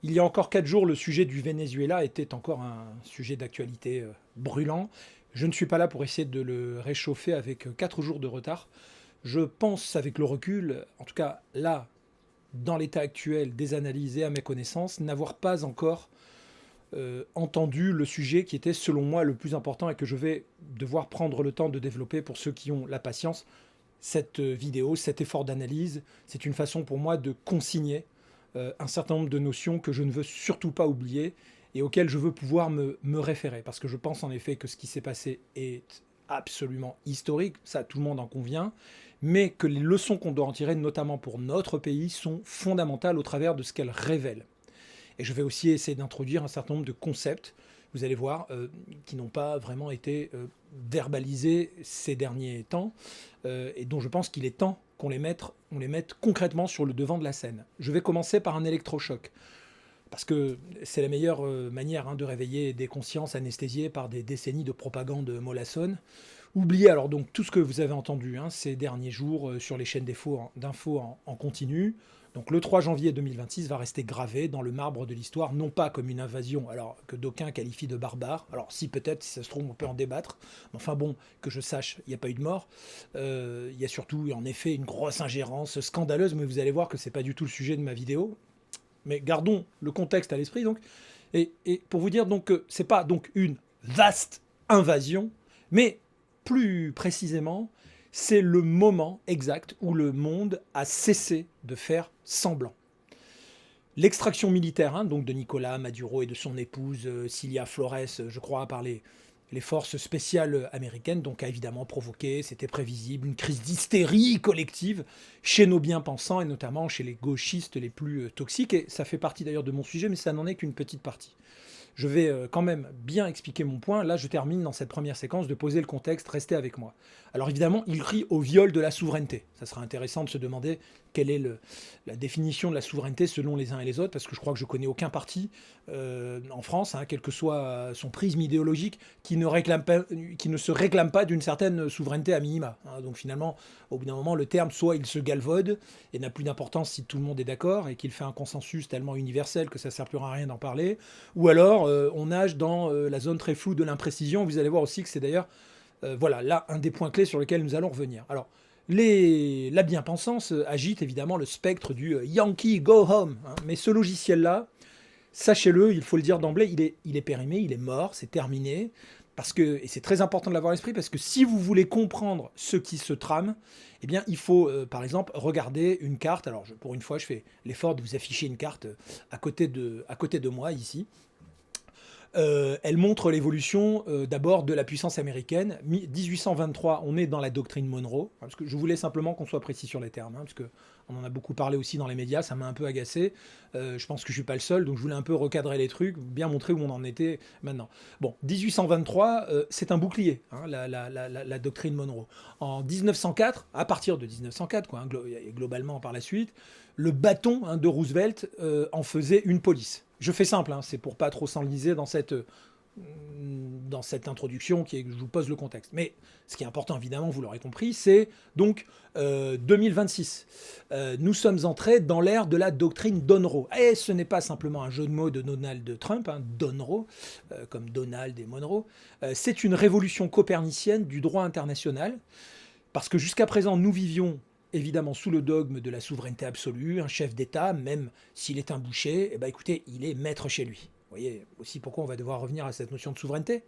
Il y a encore 4 jours, le sujet du Venezuela était encore un sujet d'actualité brûlant. Je ne suis pas là pour essayer de le réchauffer avec 4 jours de retard. Je pense avec le recul, en tout cas là, dans l'état actuel des analyses et à mes connaissances, n'avoir pas encore entendu le sujet qui était selon moi le plus important et que je vais devoir prendre le temps de développer pour ceux qui ont la patience. Cette vidéo, cet effort d'analyse, c'est une façon pour moi de consigner un certain nombre de notions que je ne veux surtout pas oublier et auxquelles je veux pouvoir me référer. Parce que je pense en effet que ce qui s'est passé est absolument historique, ça tout le monde en convient, mais que les leçons qu'on doit en tirer, notamment pour notre pays, sont fondamentales au travers de ce qu'elles révèlent. Et je vais aussi essayer d'introduire un certain nombre de concepts, vous allez voir, qui n'ont pas vraiment été verbalisés ces derniers temps, et dont je pense qu'il est temps on les mette concrètement sur le devant de la scène. Je vais commencer par un électrochoc, parce que c'est la meilleure manière de réveiller des consciences anesthésiées par des décennies de propagande mollassonne. Oubliez alors donc tout ce que vous avez entendu ces derniers jours sur les chaînes d'infos en continu. Donc le 3 janvier 2026 va rester gravé dans le marbre de l'histoire, non pas comme une invasion, alors que d'aucuns qualifient de barbare. Alors si peut-être, si ça se trouve, on peut en débattre. Mais enfin bon, que je sache, il n'y a pas eu de mort. Il y a surtout en effet une grosse ingérence scandaleuse, mais vous allez voir que c'est pas du tout le sujet de ma vidéo. Mais gardons le contexte à l'esprit donc. Et pour vous dire donc que c'est pas donc une vaste invasion, mais plus précisément, c'est le moment exact où le monde a cessé de faire semblant. L'extraction militaire donc de Nicolas Maduro et de son épouse Cilia Flores, je crois, par les forces spéciales américaines, donc a évidemment provoqué, c'était prévisible, une crise d'hystérie collective chez nos bien-pensants et notamment chez les gauchistes les plus toxiques. Et ça fait partie d'ailleurs de mon sujet, mais ça n'en est qu'une petite partie. Je vais quand même bien expliquer mon point. Là, je termine dans cette première séquence de poser le contexte. Restez avec moi. Alors évidemment, il crie au viol de la souveraineté. Ça sera intéressant de se demander quelle est la définition de la souveraineté selon les uns et les autres, parce que je crois que je connais aucun parti en France, quel que soit son prisme idéologique, qui ne se réclame pas d'une certaine souveraineté à minima. Donc finalement, au bout d'un moment, le terme, soit il se galvaude et n'a plus d'importance si tout le monde est d'accord et qu'il fait un consensus tellement universel que ça ne sert plus à rien d'en parler, ou alors on nage dans la zone très floue de l'imprécision. Vous allez voir aussi que c'est d'ailleurs voilà, là, un des points clés sur lesquels nous allons revenir. Alors, la bien-pensance agite évidemment le spectre du Yankee Go Home. Mais ce logiciel-là, sachez-le, il faut le dire d'emblée, il est périmé, il est mort, c'est terminé. Parce que, et c'est très important de l'avoir à l'esprit, parce que si vous voulez comprendre ce qui se trame, eh bien, il faut, par exemple, regarder une carte. Alors, pour une fois, je fais l'effort de vous afficher une carte à côté de moi, ici. Elle montre l'évolution d'abord de la puissance américaine. 1823, on est dans la doctrine Monroe, parce que je voulais simplement qu'on soit précis sur les termes, parce que on en a beaucoup parlé aussi dans les médias, ça m'a un peu agacé. Je pense que je suis pas le seul, donc je voulais un peu recadrer les trucs, bien montrer où on en était maintenant. Bon, 1823, c'est un bouclier, la doctrine Monroe. En 1904, à partir de 1904, globalement par la suite, le bâton de Roosevelt en faisait une police. Je fais simple, c'est pour pas trop s'enliser dans cette introduction je vous pose le contexte. Mais ce qui est important, évidemment, vous l'aurez compris, c'est donc 2026. Nous sommes entrés dans l'ère de la doctrine Monroe. Et ce n'est pas simplement un jeu de mots de Donald Trump, Monroe, comme Donald et Monroe. C'est une révolution copernicienne du droit international, parce que jusqu'à présent, nous vivions évidemment sous le dogme de la souveraineté absolue. Un chef d'État, même s'il est un boucher, écoutez, il est maître chez lui. Vous voyez aussi pourquoi on va devoir revenir à cette notion de souveraineté.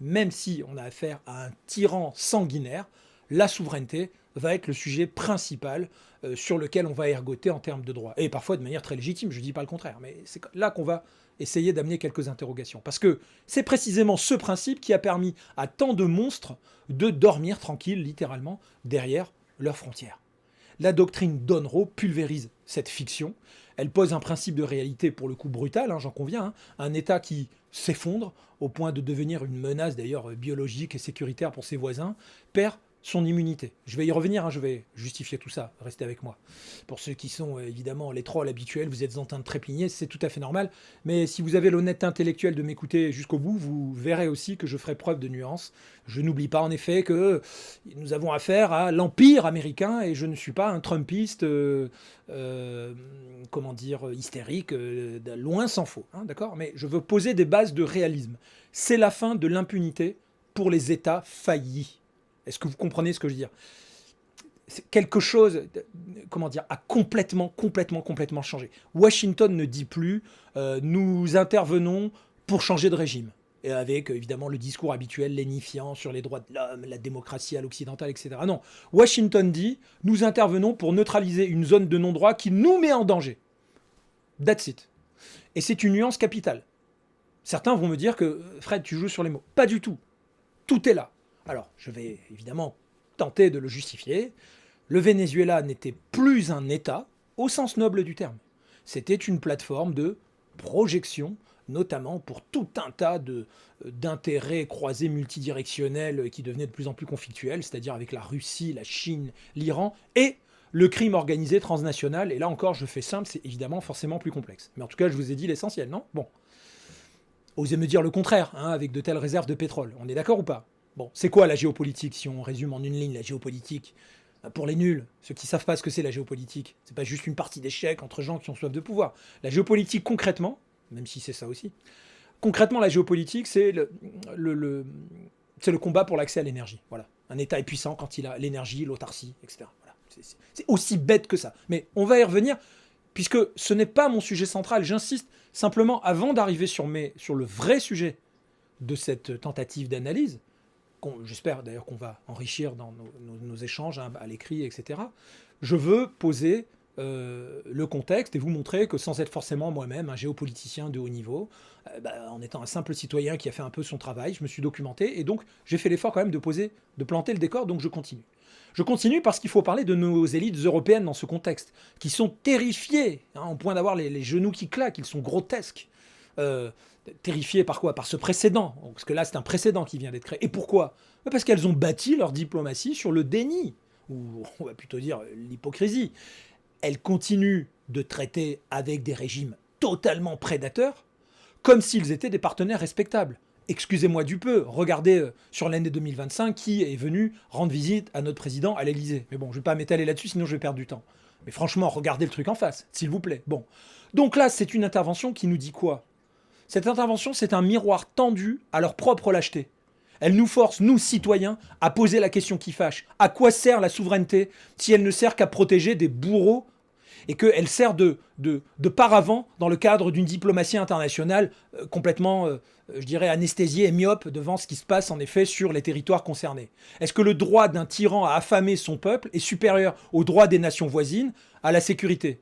Même si on a affaire à un tyran sanguinaire, la souveraineté va être le sujet principal sur lequel on va ergoter en termes de droit. Et parfois de manière très légitime, je ne dis pas le contraire, mais c'est là qu'on va essayer d'amener quelques interrogations. Parce que c'est précisément ce principe qui a permis à tant de monstres de dormir tranquilles, littéralement, derrière leurs frontières. La doctrine Monroe pulvérise cette fiction. Elle pose un principe de réalité pour le coup brutal, j'en conviens, un État qui s'effondre au point de devenir une menace d'ailleurs biologique et sécuritaire pour ses voisins, perd son immunité. Je vais y revenir, hein, je vais justifier tout ça, restez avec moi. Pour ceux qui sont évidemment les trolls habituels, vous êtes en train de trépigner, c'est tout à fait normal, mais si vous avez l'honnêteté intellectuelle de m'écouter jusqu'au bout, vous verrez aussi que je ferai preuve de nuance. Je n'oublie pas en effet que nous avons affaire à l'empire américain et je ne suis pas un trumpiste, comment dire, hystérique, loin s'en faut, hein, d'accord. Mais je veux poser des bases de réalisme. C'est la fin de l'impunité pour les États faillis. Est-ce que vous comprenez ce que je veux dire? C'est quelque chose, comment dire, a complètement changé. Washington ne dit plus nous intervenons pour changer de régime. Et avec évidemment le discours habituel, lénifiant sur les droits de l'homme, la démocratie à l'occidental, etc. Non, Washington dit nous intervenons pour neutraliser une zone de non-droit qui nous met en danger. That's it. Et c'est une nuance capitale. Certains vont me dire que Fred, tu joues sur les mots. Pas du tout. Tout est là. Alors, je vais évidemment tenter de le justifier. Le Venezuela n'était plus un État au sens noble du terme. C'était une plateforme de projection, notamment pour tout un tas d'intérêts croisés multidirectionnels qui devenaient de plus en plus conflictuels, c'est-à-dire avec la Russie, la Chine, l'Iran et le crime organisé transnational. Et là encore, je fais simple, c'est évidemment forcément plus complexe. Mais en tout cas, je vous ai dit l'essentiel, non? Bon. Osez me dire le contraire, hein, avec de telles réserves de pétrole. On est d'accord ou pas? Bon, c'est quoi la géopolitique, si on résume en une ligne la géopolitique? Pour les nuls, ceux qui ne savent pas ce que c'est la géopolitique, c'est pas juste une partie d'échecs entre gens qui ont soif de pouvoir. La géopolitique, concrètement, même si c'est ça aussi, concrètement, la géopolitique, c'est c'est le combat pour l'accès à l'énergie. Voilà. Un État est puissant quand il a l'énergie, l'autarcie, etc. Voilà. C'est aussi bête que ça. Mais on va y revenir, puisque ce n'est pas mon sujet central. J'insiste simplement, avant d'arriver sur le vrai sujet de cette tentative d'analyse, j'espère d'ailleurs qu'on va enrichir dans nos échanges, hein, à l'écrit, etc. Je veux poser le contexte et vous montrer que sans être forcément moi-même un géopoliticien de haut niveau, en étant un simple citoyen qui a fait un peu son travail, je me suis documenté et donc j'ai fait l'effort quand même de planter le décor, donc je continue. Je continue parce qu'il faut parler de nos élites européennes dans ce contexte, qui sont terrifiées, hein, au point d'avoir les genoux qui claquent, ils sont grotesques. Terrifiées par quoi? Par ce précédent. Parce que là, c'est un précédent qui vient d'être créé. Et pourquoi? Parce qu'elles ont bâti leur diplomatie sur le déni, ou on va plutôt dire l'hypocrisie. Elles continuent de traiter avec des régimes totalement prédateurs, comme s'ils étaient des partenaires respectables. Excusez-moi du peu, regardez sur l'année 2025 qui est venu rendre visite à notre président à l'Élysée. Mais bon, je ne vais pas m'étaler là-dessus, sinon je vais perdre du temps. Mais franchement, regardez le truc en face, s'il vous plaît. Bon. Donc là, c'est une intervention qui nous dit quoi? Cette intervention, c'est un miroir tendu à leur propre lâcheté. Elle nous force, nous, citoyens, à poser la question qui fâche. À quoi sert la souveraineté si elle ne sert qu'à protéger des bourreaux et qu'elle sert de paravent dans le cadre d'une diplomatie internationale complètement, je dirais, anesthésiée et myope devant ce qui se passe en effet sur les territoires concernés? Est-ce que le droit d'un tyran à affamer son peuple est supérieur au droit des nations voisines à la sécurité?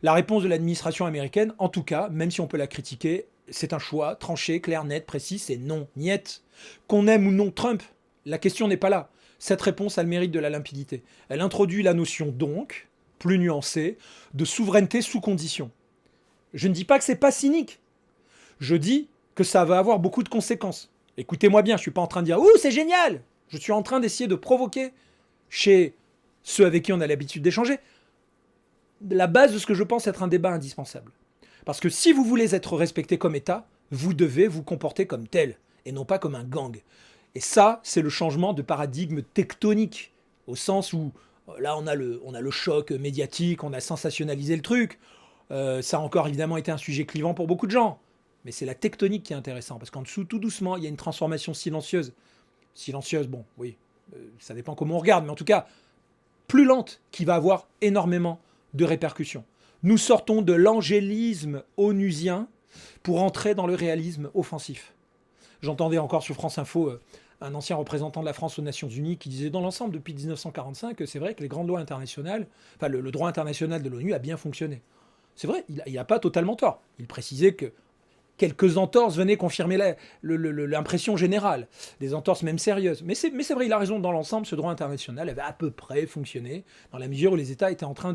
La réponse de l'administration américaine, en tout cas, même si on peut la critiquer, c'est un choix tranché, clair, net, précis, c'est non, niet. Qu'on aime ou non Trump, la question n'est pas là. Cette réponse a le mérite de la limpidité. Elle introduit la notion donc, plus nuancée, de souveraineté sous condition. Je ne dis pas que c'est pas cynique. Je dis que ça va avoir beaucoup de conséquences. Écoutez-moi bien, je ne suis pas en train de dire « Ouh, c'est génial !» Je suis en train d'essayer de provoquer chez ceux avec qui on a l'habitude d'échanger la base de ce que je pense être un débat indispensable. Parce que si vous voulez être respecté comme État, vous devez vous comporter comme tel, et non pas comme un gang. Et ça, c'est le changement de paradigme tectonique, au sens où, là, on a le choc médiatique, on a sensationnalisé le truc. Ça a encore évidemment été un sujet clivant pour beaucoup de gens. Mais c'est la tectonique qui est intéressante, parce qu'en dessous, tout doucement, il y a une transformation silencieuse. Silencieuse, bon, oui, ça dépend comment on regarde, mais en tout cas, plus lente, qui va avoir énormément de répercussions. Nous sortons de l'angélisme onusien pour entrer dans le réalisme offensif. J'entendais encore sur France Info un ancien représentant de la France aux Nations Unies qui disait dans l'ensemble depuis 1945 que c'est vrai que les grandes lois internationales, enfin le droit international de l'ONU a bien fonctionné. C'est vrai, il n'a pas totalement tort. Il précisait que quelques entorses venaient confirmer l'impression générale, des entorses même sérieuses. Mais c'est vrai, il a raison, dans l'ensemble, ce droit international avait à peu près fonctionné, dans la mesure où les États étaient en train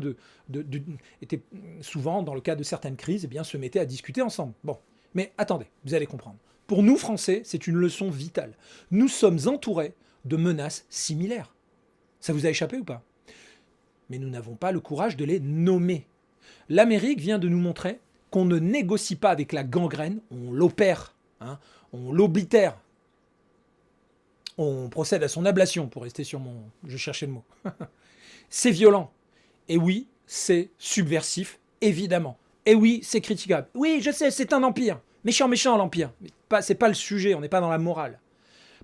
étaient souvent, dans le cas de certaines crises, eh bien, se mettaient à discuter ensemble. Bon, mais attendez, vous allez comprendre. Pour nous, Français, c'est une leçon vitale. Nous sommes entourés de menaces similaires. Ça vous a échappé ou pas? Mais nous n'avons pas le courage de les nommer. L'Amérique vient de nous montrer qu'on ne négocie pas avec la gangrène, on l'opère, hein, on l'oblitère. On procède à son ablation, pour rester sur mon... Je cherchais le mot. C'est violent. Et oui, c'est subversif, évidemment. Et oui, c'est critiquable. Oui, je sais, c'est un empire. Méchant, méchant, l'empire. Mais c'est pas le sujet, on n'est pas dans la morale.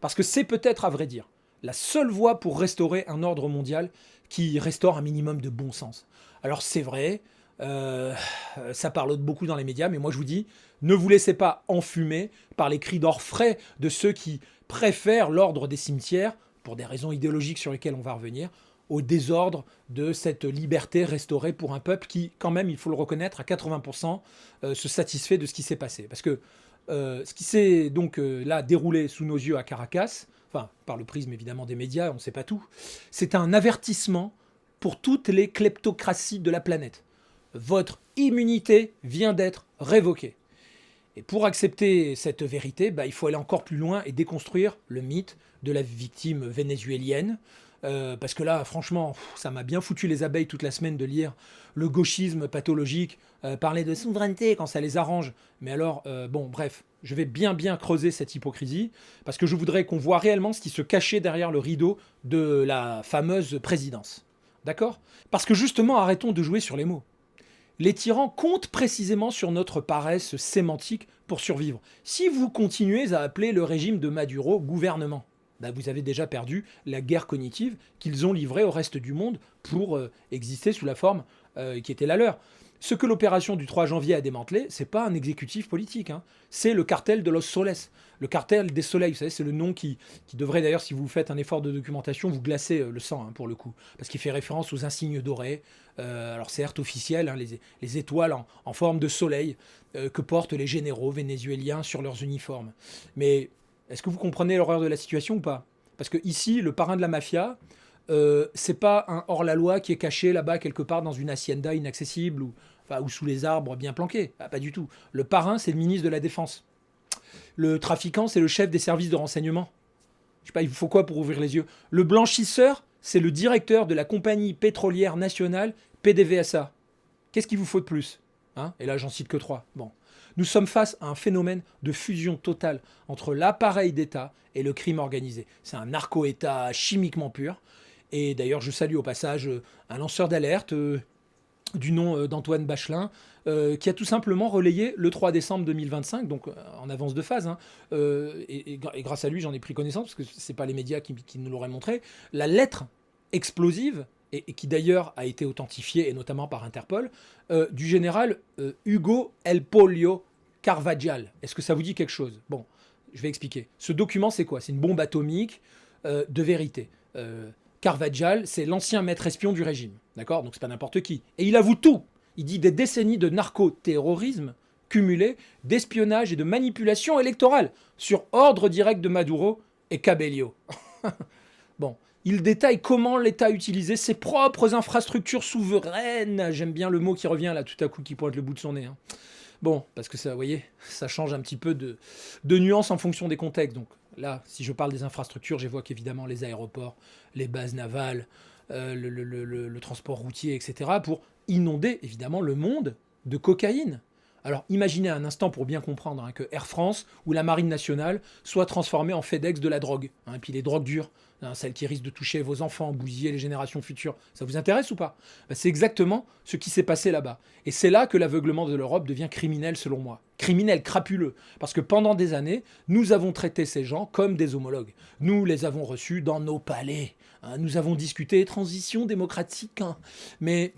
Parce que c'est peut-être, à vrai dire, la seule voie pour restaurer un ordre mondial qui restaure un minimum de bon sens. Alors c'est vrai, ça parle beaucoup dans les médias, mais moi je vous dis, ne vous laissez pas enfumer par les cris d'orfraie de ceux qui préfèrent l'ordre des cimetières, pour des raisons idéologiques sur lesquelles on va revenir, au désordre de cette liberté restaurée pour un peuple qui, quand même, il faut le reconnaître, à 80%, se satisfait de ce qui s'est passé. Parce que ce qui s'est donc là déroulé sous nos yeux à Caracas, enfin par le prisme évidemment des médias, on ne sait pas tout, c'est un avertissement pour toutes les kleptocraties de la planète. Votre immunité vient d'être révoquée. Et pour accepter cette vérité, il faut aller encore plus loin et déconstruire le mythe de la victime vénézuélienne. Parce que là, franchement, ça m'a bien foutu les abeilles toute la semaine de lire le gauchisme pathologique, parler de souveraineté quand ça les arrange. Mais alors, bref, je vais bien creuser cette hypocrisie, parce que je voudrais qu'on voit réellement ce qui se cachait derrière le rideau de la fameuse présidence. D'accord? Parce que justement, arrêtons de jouer sur les mots. Les tyrans comptent précisément sur notre paresse sémantique pour survivre. Si vous continuez à appeler le régime de Maduro gouvernement, vous avez déjà perdu la guerre cognitive qu'ils ont livrée au reste du monde pour exister sous la forme qui était la leur. Ce que l'opération du 3 janvier a démantelé, c'est pas un exécutif politique, hein. C'est le cartel de Los Soles, le cartel des soleils. Vous savez, c'est le nom qui devrait d'ailleurs, si vous faites un effort de documentation, vous glacer le sang, hein, pour le coup, parce qu'il fait référence aux insignes dorés. Alors certes officiels, hein, les étoiles en forme de soleil que portent les généraux vénézuéliens sur leurs uniformes. Mais est-ce que vous comprenez l'horreur de la situation ou pas? Parce que ici, le parrain de la mafia, c'est pas un hors-la-loi qui est caché là-bas quelque part dans une hacienda inaccessible ou sous les arbres bien planqués. Pas du tout. Le parrain, c'est le ministre de la Défense. Le trafiquant, c'est le chef des services de renseignement. Je sais pas, il vous faut quoi pour ouvrir les yeux? Le blanchisseur, c'est le directeur de la compagnie pétrolière nationale PDVSA. Qu'est-ce qu'il vous faut de plus, hein? Et là, j'en cite que 3. Bon. Nous sommes face à un phénomène de fusion totale entre l'appareil d'État et le crime organisé. C'est un narco-État chimiquement pur. Et d'ailleurs, je salue au passage un lanceur d'alerte du nom d'Antoine Bachelin, qui a tout simplement relayé le 3 décembre 2025, donc en avance de phase, hein, et grâce à lui, j'en ai pris connaissance, parce que ce n'est pas les médias qui nous l'auraient montré, la lettre explosive, et qui d'ailleurs a été authentifiée, et notamment par Interpol, du général Hugo El Polio Carvajal. Est-ce que ça vous dit quelque chose? Bon, je vais expliquer. Ce document, c'est quoi? C'est une bombe atomique de vérité. Carvajal, c'est l'ancien maître espion du régime, d'accord? Donc c'est pas n'importe qui. Et il avoue tout. Il dit des décennies de narco-terrorisme cumulé, d'espionnage et de manipulation électorale sur ordre direct de Maduro et Cabello. Bon, il détaille comment l'État utilisait ses propres infrastructures souveraines. J'aime bien le mot qui revient là tout à coup, qui pointe le bout de son nez, hein. Bon, parce que ça, vous voyez, ça change un petit peu de nuances en fonction des contextes. Donc là, si je parle des infrastructures, j'évoque évidemment les aéroports, les bases navales, le transport routier, etc., pour inonder évidemment le monde de cocaïne. Alors imaginez un instant pour bien comprendre, hein, que Air France ou la Marine nationale soient transformées en FedEx de la drogue, hein, et puis les drogues dures, hein, celles qui risquent de toucher vos enfants, bousiller les générations futures. Ça vous intéresse ou pas? C'est exactement ce qui s'est passé là-bas. Et c'est là que l'aveuglement de l'Europe devient criminel selon moi. Criminel, crapuleux. Parce que pendant des années, nous avons traité ces gens comme des homologues. Nous les avons reçus dans nos palais, hein, nous avons discuté transition démocratique, hein, mais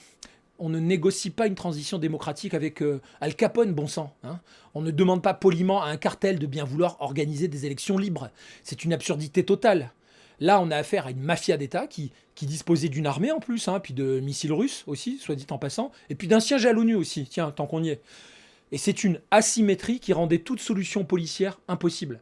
on ne négocie pas une transition démocratique avec Al Capone, bon sang, hein. On ne demande pas poliment à un cartel de bien vouloir organiser des élections libres. C'est une absurdité totale. Là, on a affaire à une mafia d'État qui disposait d'une armée en plus, hein, puis de missiles russes aussi, soit dit en passant, et puis d'un siège à l'ONU aussi, tiens, tant qu'on y est. Et c'est une asymétrie qui rendait toute solution policière impossible.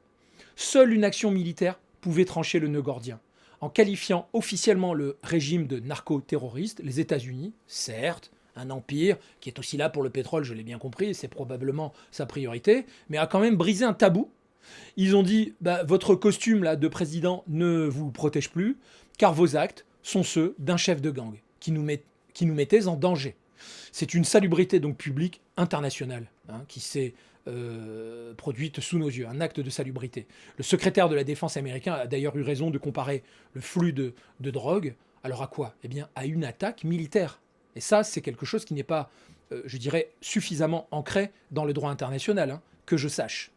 Seule une action militaire pouvait trancher le nœud gordien. En qualifiant officiellement le régime de narco-terroriste, les États-Unis, certes, un empire qui est aussi là pour le pétrole, je l'ai bien compris, c'est probablement sa priorité, mais a quand même brisé un tabou Ils ont dit, bah, votre costume là, de président ne vous protège plus, car vos actes sont ceux d'un chef de gang qui nous mettait en danger. C'est une salubrité donc publique internationale qui s'est produite sous nos yeux, un acte de salubrité. Le secrétaire de la Défense américain a d'ailleurs eu raison de comparer le flux de drogue, alors à quoi? Eh bien, à une attaque militaire. Et ça, c'est quelque chose qui n'est pas, je dirais, suffisamment ancré dans le droit international, que je sache.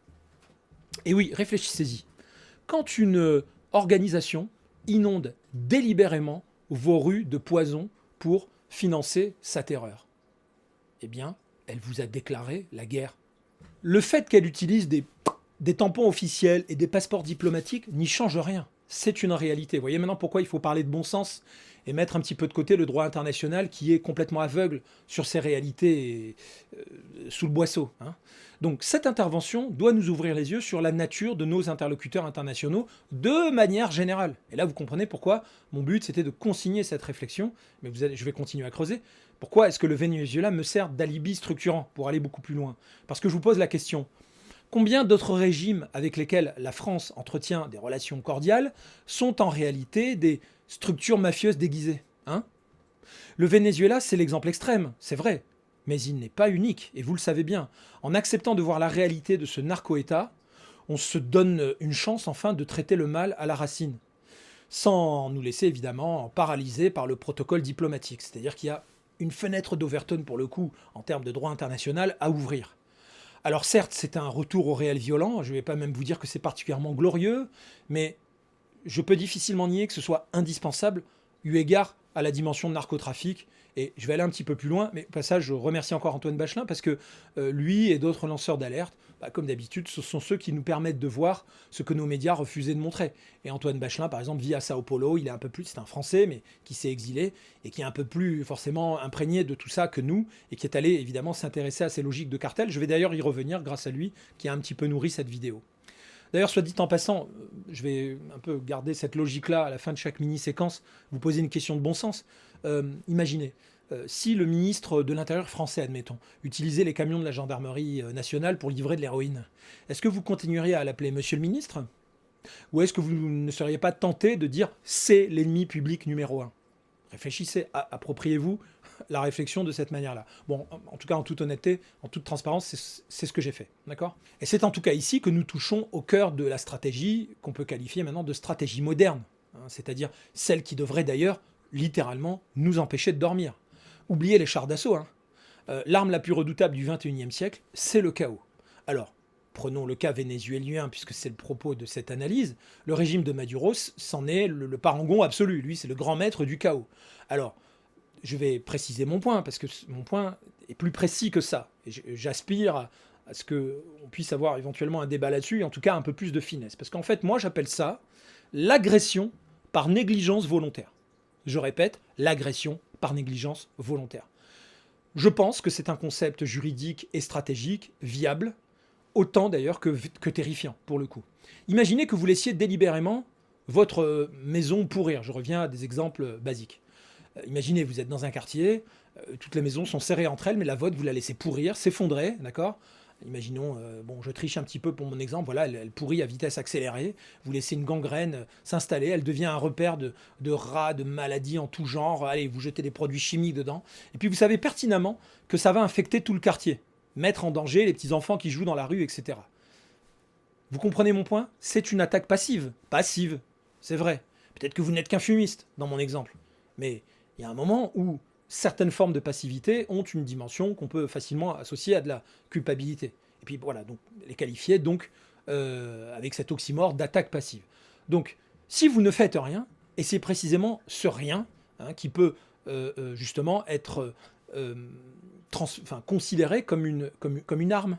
Et oui, réfléchissez-y. Quand une organisation inonde délibérément vos rues de poison pour financer sa terreur, eh bien, elle vous a déclaré la guerre. Le fait qu'elle utilise des tampons officiels et des passeports diplomatiques n'y change rien. C'est une réalité. Vous voyez maintenant pourquoi il faut parler de bon sens et mettre un petit peu de côté le droit international qui est complètement aveugle sur ces réalités sous le boisseau. Donc cette intervention doit nous ouvrir les yeux sur la nature de nos interlocuteurs internationaux de manière générale. Et là, vous comprenez pourquoi mon but, c'était de consigner cette réflexion, mais je vais continuer à creuser. Pourquoi est-ce que le Venezuela me sert d'alibi structurant pour aller beaucoup plus loin? Parce que je vous pose la question. Combien d'autres régimes avec lesquels la France entretient des relations cordiales sont en réalité des structures mafieuses déguisées, Le Venezuela, c'est l'exemple extrême, c'est vrai, mais il n'est pas unique, et vous le savez bien. En acceptant de voir la réalité de ce narco-État, on se donne une chance enfin de traiter le mal à la racine, sans nous laisser évidemment paralyser par le protocole diplomatique. C'est-à-dire qu'il y a une fenêtre d'Overton, pour le coup, en termes de droit international, à ouvrir. Alors certes, c'est un retour au réel violent, je ne vais pas même vous dire que c'est particulièrement glorieux, mais je peux difficilement nier que ce soit indispensable, eu égard à la dimension de narcotrafic. Et je vais aller un petit peu plus loin, mais au passage, je remercie encore Antoine Bachelin, parce que lui et d'autres lanceurs d'alerte, comme d'habitude, ce sont ceux qui nous permettent de voir ce que nos médias refusaient de montrer. Et Antoine Bachelin, par exemple, vit à Sao Paulo, il est un peu plus, c'est un Français, mais qui s'est exilé, et qui est un peu plus forcément imprégné de tout ça que nous, et qui est allé évidemment s'intéresser à ces logiques de cartel. Je vais d'ailleurs y revenir grâce à lui, qui a un petit peu nourri cette vidéo. D'ailleurs, soit dit en passant, je vais un peu garder cette logique-là à la fin de chaque mini-séquence, vous poser une question de bon sens. Imaginez, si le ministre de l'Intérieur français, admettons, utilisait les camions de la gendarmerie nationale pour livrer de l'héroïne, est-ce que vous continueriez à l'appeler Monsieur le ministre? Ou est-ce que vous ne seriez pas tenté de dire c'est l'ennemi public numéro un? Réfléchissez, appropriez-vous la réflexion de cette manière-là. Bon, en tout cas, en toute honnêteté, en toute transparence, c'est ce que j'ai fait, d'accord? Et c'est en tout cas ici que nous touchons au cœur de la stratégie qu'on peut qualifier maintenant de stratégie moderne, c'est-à-dire celle qui devrait d'ailleurs littéralement nous empêcher de dormir. Oubliez les chars d'assaut. L'arme la plus redoutable du XXIe siècle, c'est le chaos. Alors, prenons le cas vénézuélien, puisque c'est le propos de cette analyse. Le régime de Maduro c'en est le parangon absolu. Lui, c'est le grand maître du chaos. Alors, je vais préciser mon point, parce que mon point est plus précis que ça. Et j'aspire à ce qu'on puisse avoir éventuellement un débat là-dessus, et en tout cas un peu plus de finesse. Parce qu'en fait, moi, j'appelle ça l'agression par négligence volontaire. Je répète, l'agression par négligence volontaire. Je pense que c'est un concept juridique et stratégique viable, autant d'ailleurs que terrifiant, pour le coup. Imaginez que vous laissiez délibérément votre maison pourrir. Je reviens à des exemples basiques. Imaginez, vous êtes dans un quartier, toutes les maisons sont serrées entre elles, mais la vôtre, vous la laissez pourrir, s'effondrer, d'accord? Imaginons, je triche un petit peu pour mon exemple, voilà, elle pourrit à vitesse accélérée, vous laissez une gangrène s'installer, elle devient un repère de rats, de maladies en tout genre, allez, vous jetez des produits chimiques dedans, et puis vous savez pertinemment que ça va infecter tout le quartier, mettre en danger les petits-enfants qui jouent dans la rue, etc. Vous comprenez mon point? C'est une attaque passive. Passive, c'est vrai. Peut-être que vous n'êtes qu'un fumiste, dans mon exemple. Mais il y a un moment où certaines formes de passivité ont une dimension qu'on peut facilement associer à de la culpabilité. Et puis voilà, donc les qualifier donc avec cet oxymore d'attaque passive. Donc, si vous ne faites rien, et c'est précisément ce rien qui peut justement être considéré comme une arme.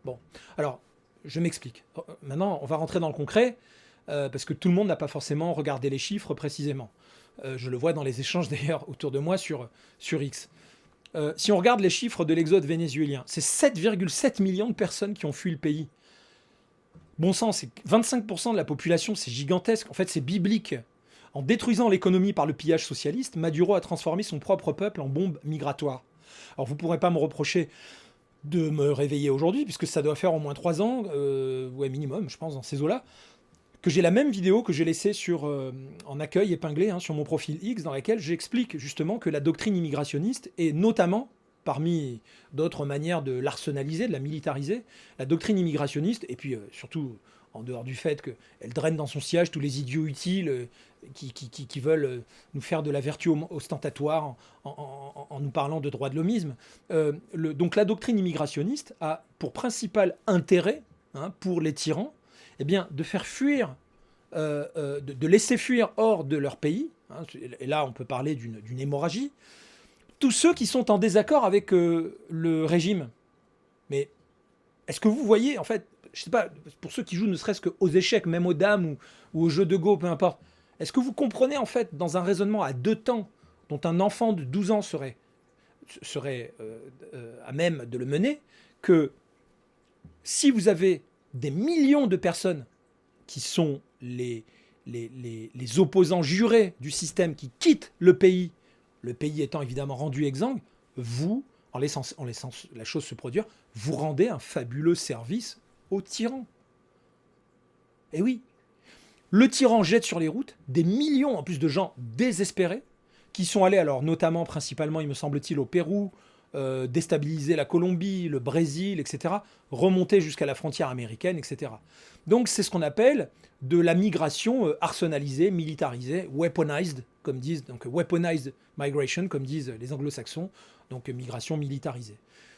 Bon, alors, je m'explique. Maintenant, on va rentrer dans le concret, parce que tout le monde n'a pas forcément regardé les chiffres précisément. Je le vois dans les échanges d'ailleurs autour de moi sur X. Si on regarde les chiffres de l'exode vénézuélien, c'est 7,7 millions de personnes qui ont fui le pays. Bon sang, c'est 25% de la population, c'est gigantesque. En fait, c'est biblique. En détruisant l'économie par le pillage socialiste, Maduro a transformé son propre peuple en bombe migratoire. Alors vous ne pourrez pas me reprocher de me réveiller aujourd'hui, puisque ça doit faire au moins 3 ans, ouais minimum, je pense, dans ces eaux-là, que j'ai la même vidéo que j'ai laissée en accueil épinglée sur mon profil X, dans laquelle j'explique justement que la doctrine immigrationniste, et notamment, parmi d'autres manières de l'arsenaliser, de la militariser, la doctrine immigrationniste, et puis surtout en dehors du fait qu'elle draine dans son sillage tous les idiots utiles qui veulent nous faire de la vertu ostentatoire en nous parlant de droit de l'homisme. Donc la doctrine immigrationniste a pour principal intérêt, pour les tyrans, eh bien, de faire fuir, de laisser fuir hors de leur pays, et là on peut parler d'une hémorragie, tous ceux qui sont en désaccord avec le régime. Mais est-ce que vous voyez, en fait, je sais pas, pour ceux qui jouent ne serait-ce qu'aux échecs, même aux dames ou aux jeux de go, peu importe, est-ce que vous comprenez, en fait, dans un raisonnement à deux temps, dont un enfant de 12 ans serait à même de le mener, que si vous avez des millions de personnes qui sont les opposants jurés du système qui quittent le pays étant évidemment rendu exsangue, vous, en laissant la chose se produire, vous rendez un fabuleux service au tyran. Et oui, le tyran jette sur les routes des millions en plus de gens désespérés qui sont allés, alors notamment, principalement, il me semble-t-il, au Pérou, déstabiliser la Colombie, le Brésil, etc., remonter jusqu'à la frontière américaine, etc. Donc c'est ce qu'on appelle de la migration arsenalisée, militarisée, weaponized, comme disent, donc weaponized migration, comme disent les anglo-saxons, donc migration militarisée.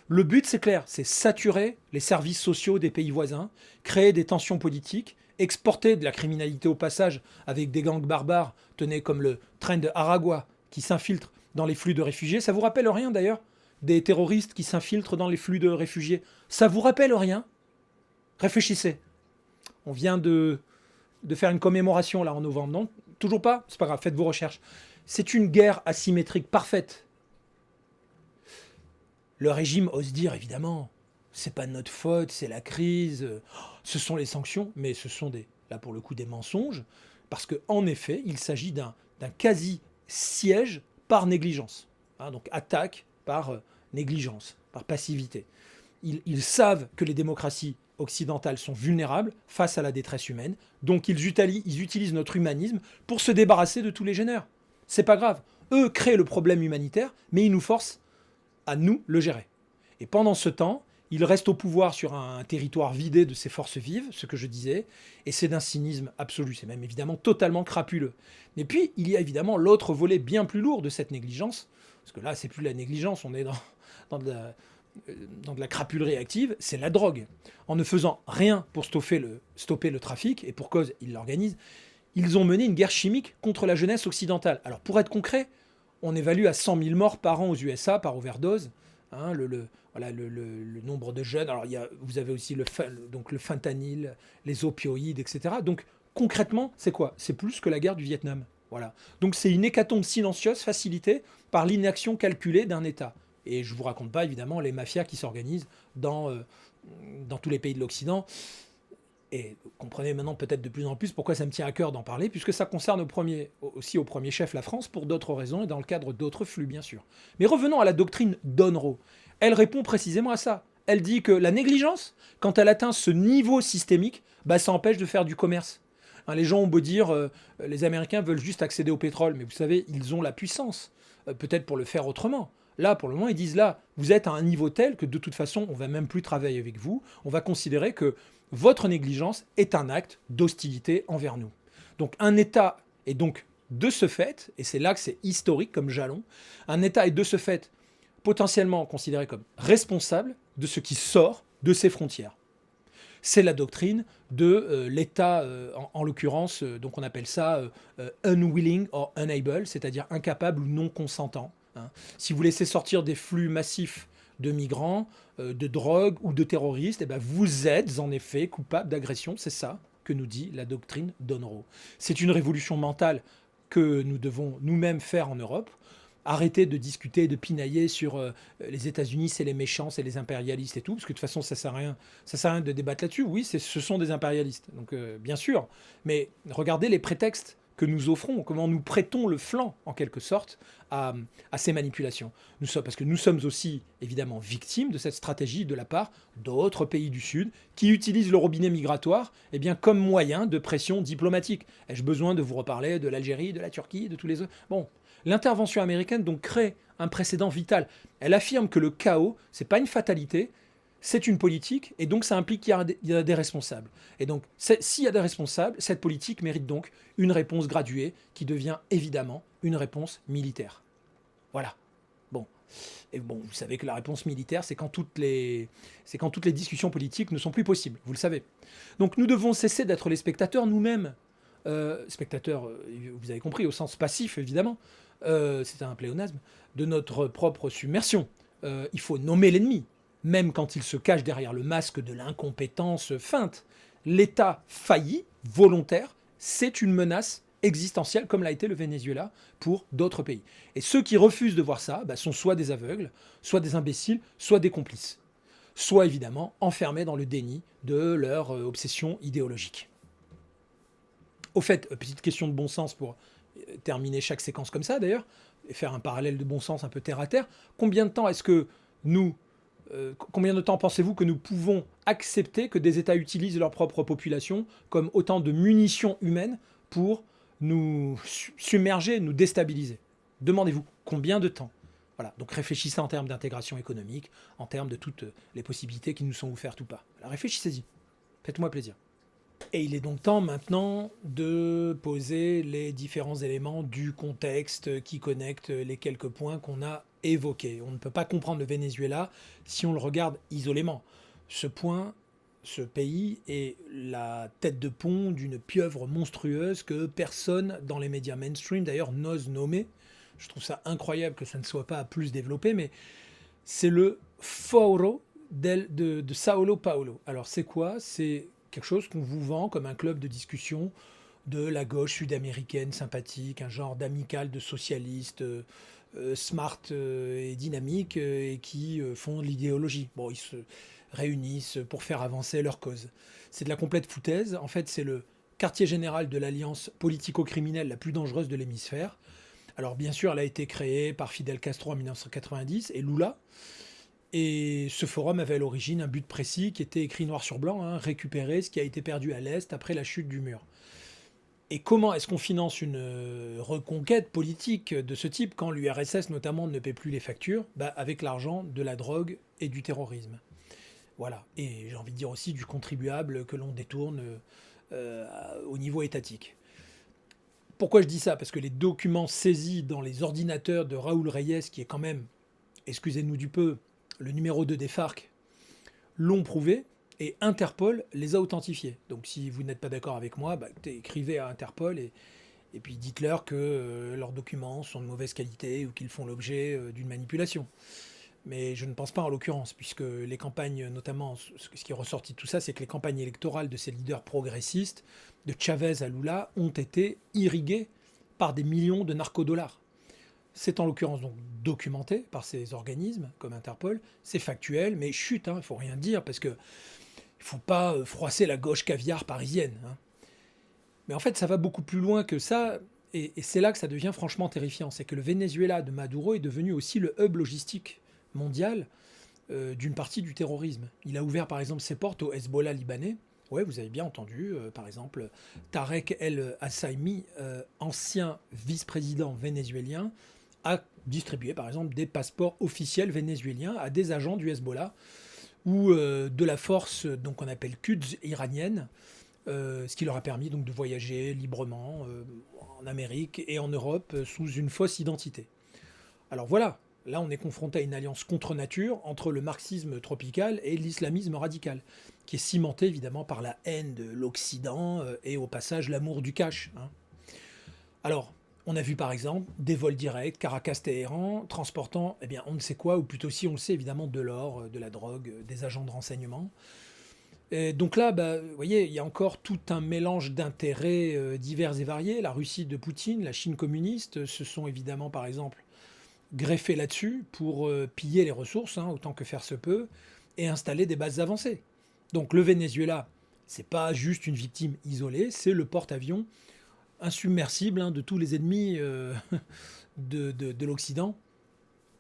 Le but, c'est clair, c'est saturer les services sociaux des pays voisins, créer des tensions politiques, exporter de la criminalité au passage avec des gangs barbares, tenez comme le train de Aragua, qui s'infiltre dans les flux de réfugiés. Ça vous rappelle rien d'ailleurs? Des terroristes qui s'infiltrent dans les flux de réfugiés. Ça vous rappelle rien? Réfléchissez. On vient de faire une commémoration là en novembre, non? Toujours pas? C'est pas grave, faites vos recherches. C'est une guerre asymétrique parfaite. Le régime ose dire évidemment, c'est pas de notre faute, c'est la crise, ce sont les sanctions, mais ce sont là pour le coup des mensonges, parce qu'en effet, il s'agit d'un quasi-siège par négligence. Donc attaque par négligence, par passivité. Ils savent que les démocraties occidentales sont vulnérables face à la détresse humaine, donc ils utilisent notre humanisme pour se débarrasser de tous les gêneurs. C'est pas grave. Eux créent le problème humanitaire, mais ils nous forcent à nous le gérer. Et pendant ce temps, ils restent au pouvoir sur un territoire vidé de ses forces vives, ce que je disais, et c'est d'un cynisme absolu, c'est même évidemment totalement crapuleux. Et puis, il y a évidemment l'autre volet bien plus lourd de cette négligence, parce que là, c'est plus la négligence, on est dans de la crapulerie active, c'est la drogue. En ne faisant rien pour stopper le trafic, et pour cause, ils l'organisent, ils ont mené une guerre chimique contre la jeunesse occidentale. Alors, pour être concret, on évalue à 100 000 morts par an aux USA par overdose. Le nombre de jeunes. Alors, vous avez aussi le fentanyl, les opioïdes, etc. Donc, concrètement, c'est quoi? C'est plus que la guerre du Vietnam. Voilà. Donc, c'est une hécatombe silencieuse facilitée par l'inaction calculée d'un État. Et je ne vous raconte pas, évidemment, les mafias qui s'organisent dans tous les pays de l'Occident. Et vous comprenez maintenant peut-être de plus en plus pourquoi ça me tient à cœur d'en parler, puisque ça concerne aussi au premier chef la France, pour d'autres raisons et dans le cadre d'autres flux, bien sûr. Mais revenons à la doctrine d'Onro. Elle répond précisément à ça. Elle dit que la négligence, quand elle atteint ce niveau systémique, ça empêche de faire du commerce. Les gens ont beau dire, les Américains veulent juste accéder au pétrole, mais vous savez, ils ont la puissance, peut-être pour le faire autrement. Là, pour le moment, ils disent là, vous êtes à un niveau tel que de toute façon, on va même plus travailler avec vous. On va considérer que votre négligence est un acte d'hostilité envers nous. Donc un État est donc de ce fait, et c'est là que c'est historique comme jalon, un État est de ce fait potentiellement considéré comme responsable de ce qui sort de ses frontières. C'est la doctrine de l'État, en l'occurrence, donc on appelle ça unwilling or unable, c'est-à-dire incapable ou non consentant. Si vous laissez sortir des flux massifs de migrants, de drogue ou de terroristes, vous êtes en effet coupable d'agression. C'est ça que nous dit la doctrine d'Onro. C'est une révolution mentale que nous devons nous-mêmes faire en Europe. Arrêter de discuter et de pinailler sur les États-Unis, c'est les méchants, c'est les impérialistes et tout, parce que de toute façon, ça sert à rien de débattre là-dessus. Oui, ce sont des impérialistes, donc bien sûr. Mais regardez les prétextes que nous offrons, comment nous prêtons le flanc, en quelque sorte, à ces manipulations. Parce que nous sommes aussi, évidemment, victimes de cette stratégie de la part d'autres pays du Sud qui utilisent le robinet migratoire eh bien, comme moyen de pression diplomatique. Ai-je besoin de vous reparler de l'Algérie, de la Turquie, de tous les autres? Bon, l'intervention américaine donc crée un précédent vital. Elle affirme que le chaos, c'est pas une fatalité, c'est une politique, et donc ça implique qu'il y a des responsables. Et donc, s'il y a des responsables, cette politique mérite donc une réponse graduée qui devient évidemment une réponse militaire. Voilà. Bon. Et bon, vous savez que la réponse militaire, c'est quand toutes les discussions politiques ne sont plus possibles, vous le savez. Donc nous devons cesser d'être les spectateurs nous-mêmes. Spectateurs, vous avez compris, au sens passif, évidemment, c'est un pléonasme, de notre propre submersion. Il faut nommer l'ennemi, même quand il se cache derrière le masque de l'incompétence feinte. L'État failli, volontaire, c'est une menace existentielle, comme l'a été le Venezuela pour d'autres pays. Et ceux qui refusent de voir ça sont soit des aveugles, soit des imbéciles, soit des complices. Soit évidemment enfermés dans le déni de leur obsession idéologique. Au fait, petite question de bon sens pour terminer chaque séquence comme ça d'ailleurs, et faire un parallèle de bon sens un peu terre à terre. Combien de temps combien de temps pensez-vous que nous pouvons accepter que des États utilisent leur propre population comme autant de munitions humaines pour nous submerger, nous déstabiliser? Demandez-vous combien de temps? Voilà, donc réfléchissez en termes d'intégration économique, en termes de toutes les possibilités qui nous sont offertes ou pas. Alors réfléchissez-y, faites-moi plaisir. Et il est donc temps maintenant de poser les différents éléments du contexte qui connectent les quelques points qu'on a évoqués. On ne peut pas comprendre le Venezuela si on le regarde isolément. Ce pays est la tête de pont d'une pieuvre monstrueuse que personne dans les médias mainstream d'ailleurs n'ose nommer. Je trouve ça incroyable que ça ne soit pas plus développé, mais c'est le Foro de Sao Paulo. Alors c'est quoi? C'est quelque chose qu'on vous vend comme un club de discussion de la gauche sud-américaine sympathique, un genre d'amical de socialistes smart et dynamiques et qui font de l'idéologie. Bon, ils se réunissent pour faire avancer leur cause. C'est de la complète foutaise. En fait, c'est le quartier général de l'alliance politico-criminelle la plus dangereuse de l'hémisphère. Alors bien sûr, elle a été créée par Fidel Castro en 1990 et Lula. Et ce forum avait à l'origine un but précis qui était écrit noir sur blanc, hein, récupérer ce qui a été perdu à l'Est après la chute du mur. Et comment est-ce qu'on finance une reconquête politique de ce type quand l'URSS notamment ne paie plus les factures? Avec l'argent de la drogue et du terrorisme. Voilà. Et j'ai envie de dire aussi du contribuable que l'on détourne au niveau étatique. Pourquoi je dis ça? Parce que les documents saisis dans les ordinateurs de Raúl Reyes, qui est quand même, excusez-nous du peu, le numéro 2 des FARC, l'ont prouvé et Interpol les a authentifiés. Donc si vous n'êtes pas d'accord avec moi, écrivez à Interpol et puis dites-leur que leurs documents sont de mauvaise qualité ou qu'ils font l'objet d'une manipulation. Mais je ne pense pas en l'occurrence, puisque les campagnes, notamment, ce qui est ressorti de tout ça, c'est que les campagnes électorales de ces leaders progressistes, de Chavez à Lula, ont été irriguées par des millions de narcodollars. C'est en l'occurrence donc documenté par ces organismes comme Interpol, c'est factuel, mais chut, il ne faut rien dire, parce qu'il ne faut pas froisser la gauche caviar parisienne. Hein. Mais en fait, ça va beaucoup plus loin que ça, et c'est là que ça devient franchement terrifiant. C'est que le Venezuela de Maduro est devenu aussi le hub logistique mondial d'une partie du terrorisme. Il a ouvert par exemple ses portes au Hezbollah libanais. Ouais, vous avez bien entendu, par exemple, Tarek El Hassaimi, ancien vice-président vénézuélien, a distribué par exemple des passeports officiels vénézuéliens à des agents du Hezbollah ou de la force donc qu'on appelle Quds iranienne, ce qui leur a permis donc de voyager librement en Amérique et en Europe sous une fausse identité. Alors voilà, là on est confronté à une alliance contre nature entre le marxisme tropical et l'islamisme radical, qui est cimenté évidemment par la haine de l'Occident et au passage l'amour du cash. Hein. Alors, on a vu par exemple des vols directs Caracas-Téhéran transportant, on ne sait quoi, ou plutôt si on le sait évidemment, de l'or, de la drogue, des agents de renseignement. Et donc là, vous voyez, il y a encore tout un mélange d'intérêts divers et variés. La Russie de Poutine, la Chine communiste se sont évidemment par exemple greffés là-dessus pour piller les ressources, hein, autant que faire se peut, et installer des bases avancées. Donc le Venezuela, c'est pas juste une victime isolée, c'est le porte-avions insubmersible, hein, de tous les ennemis de l'Occident.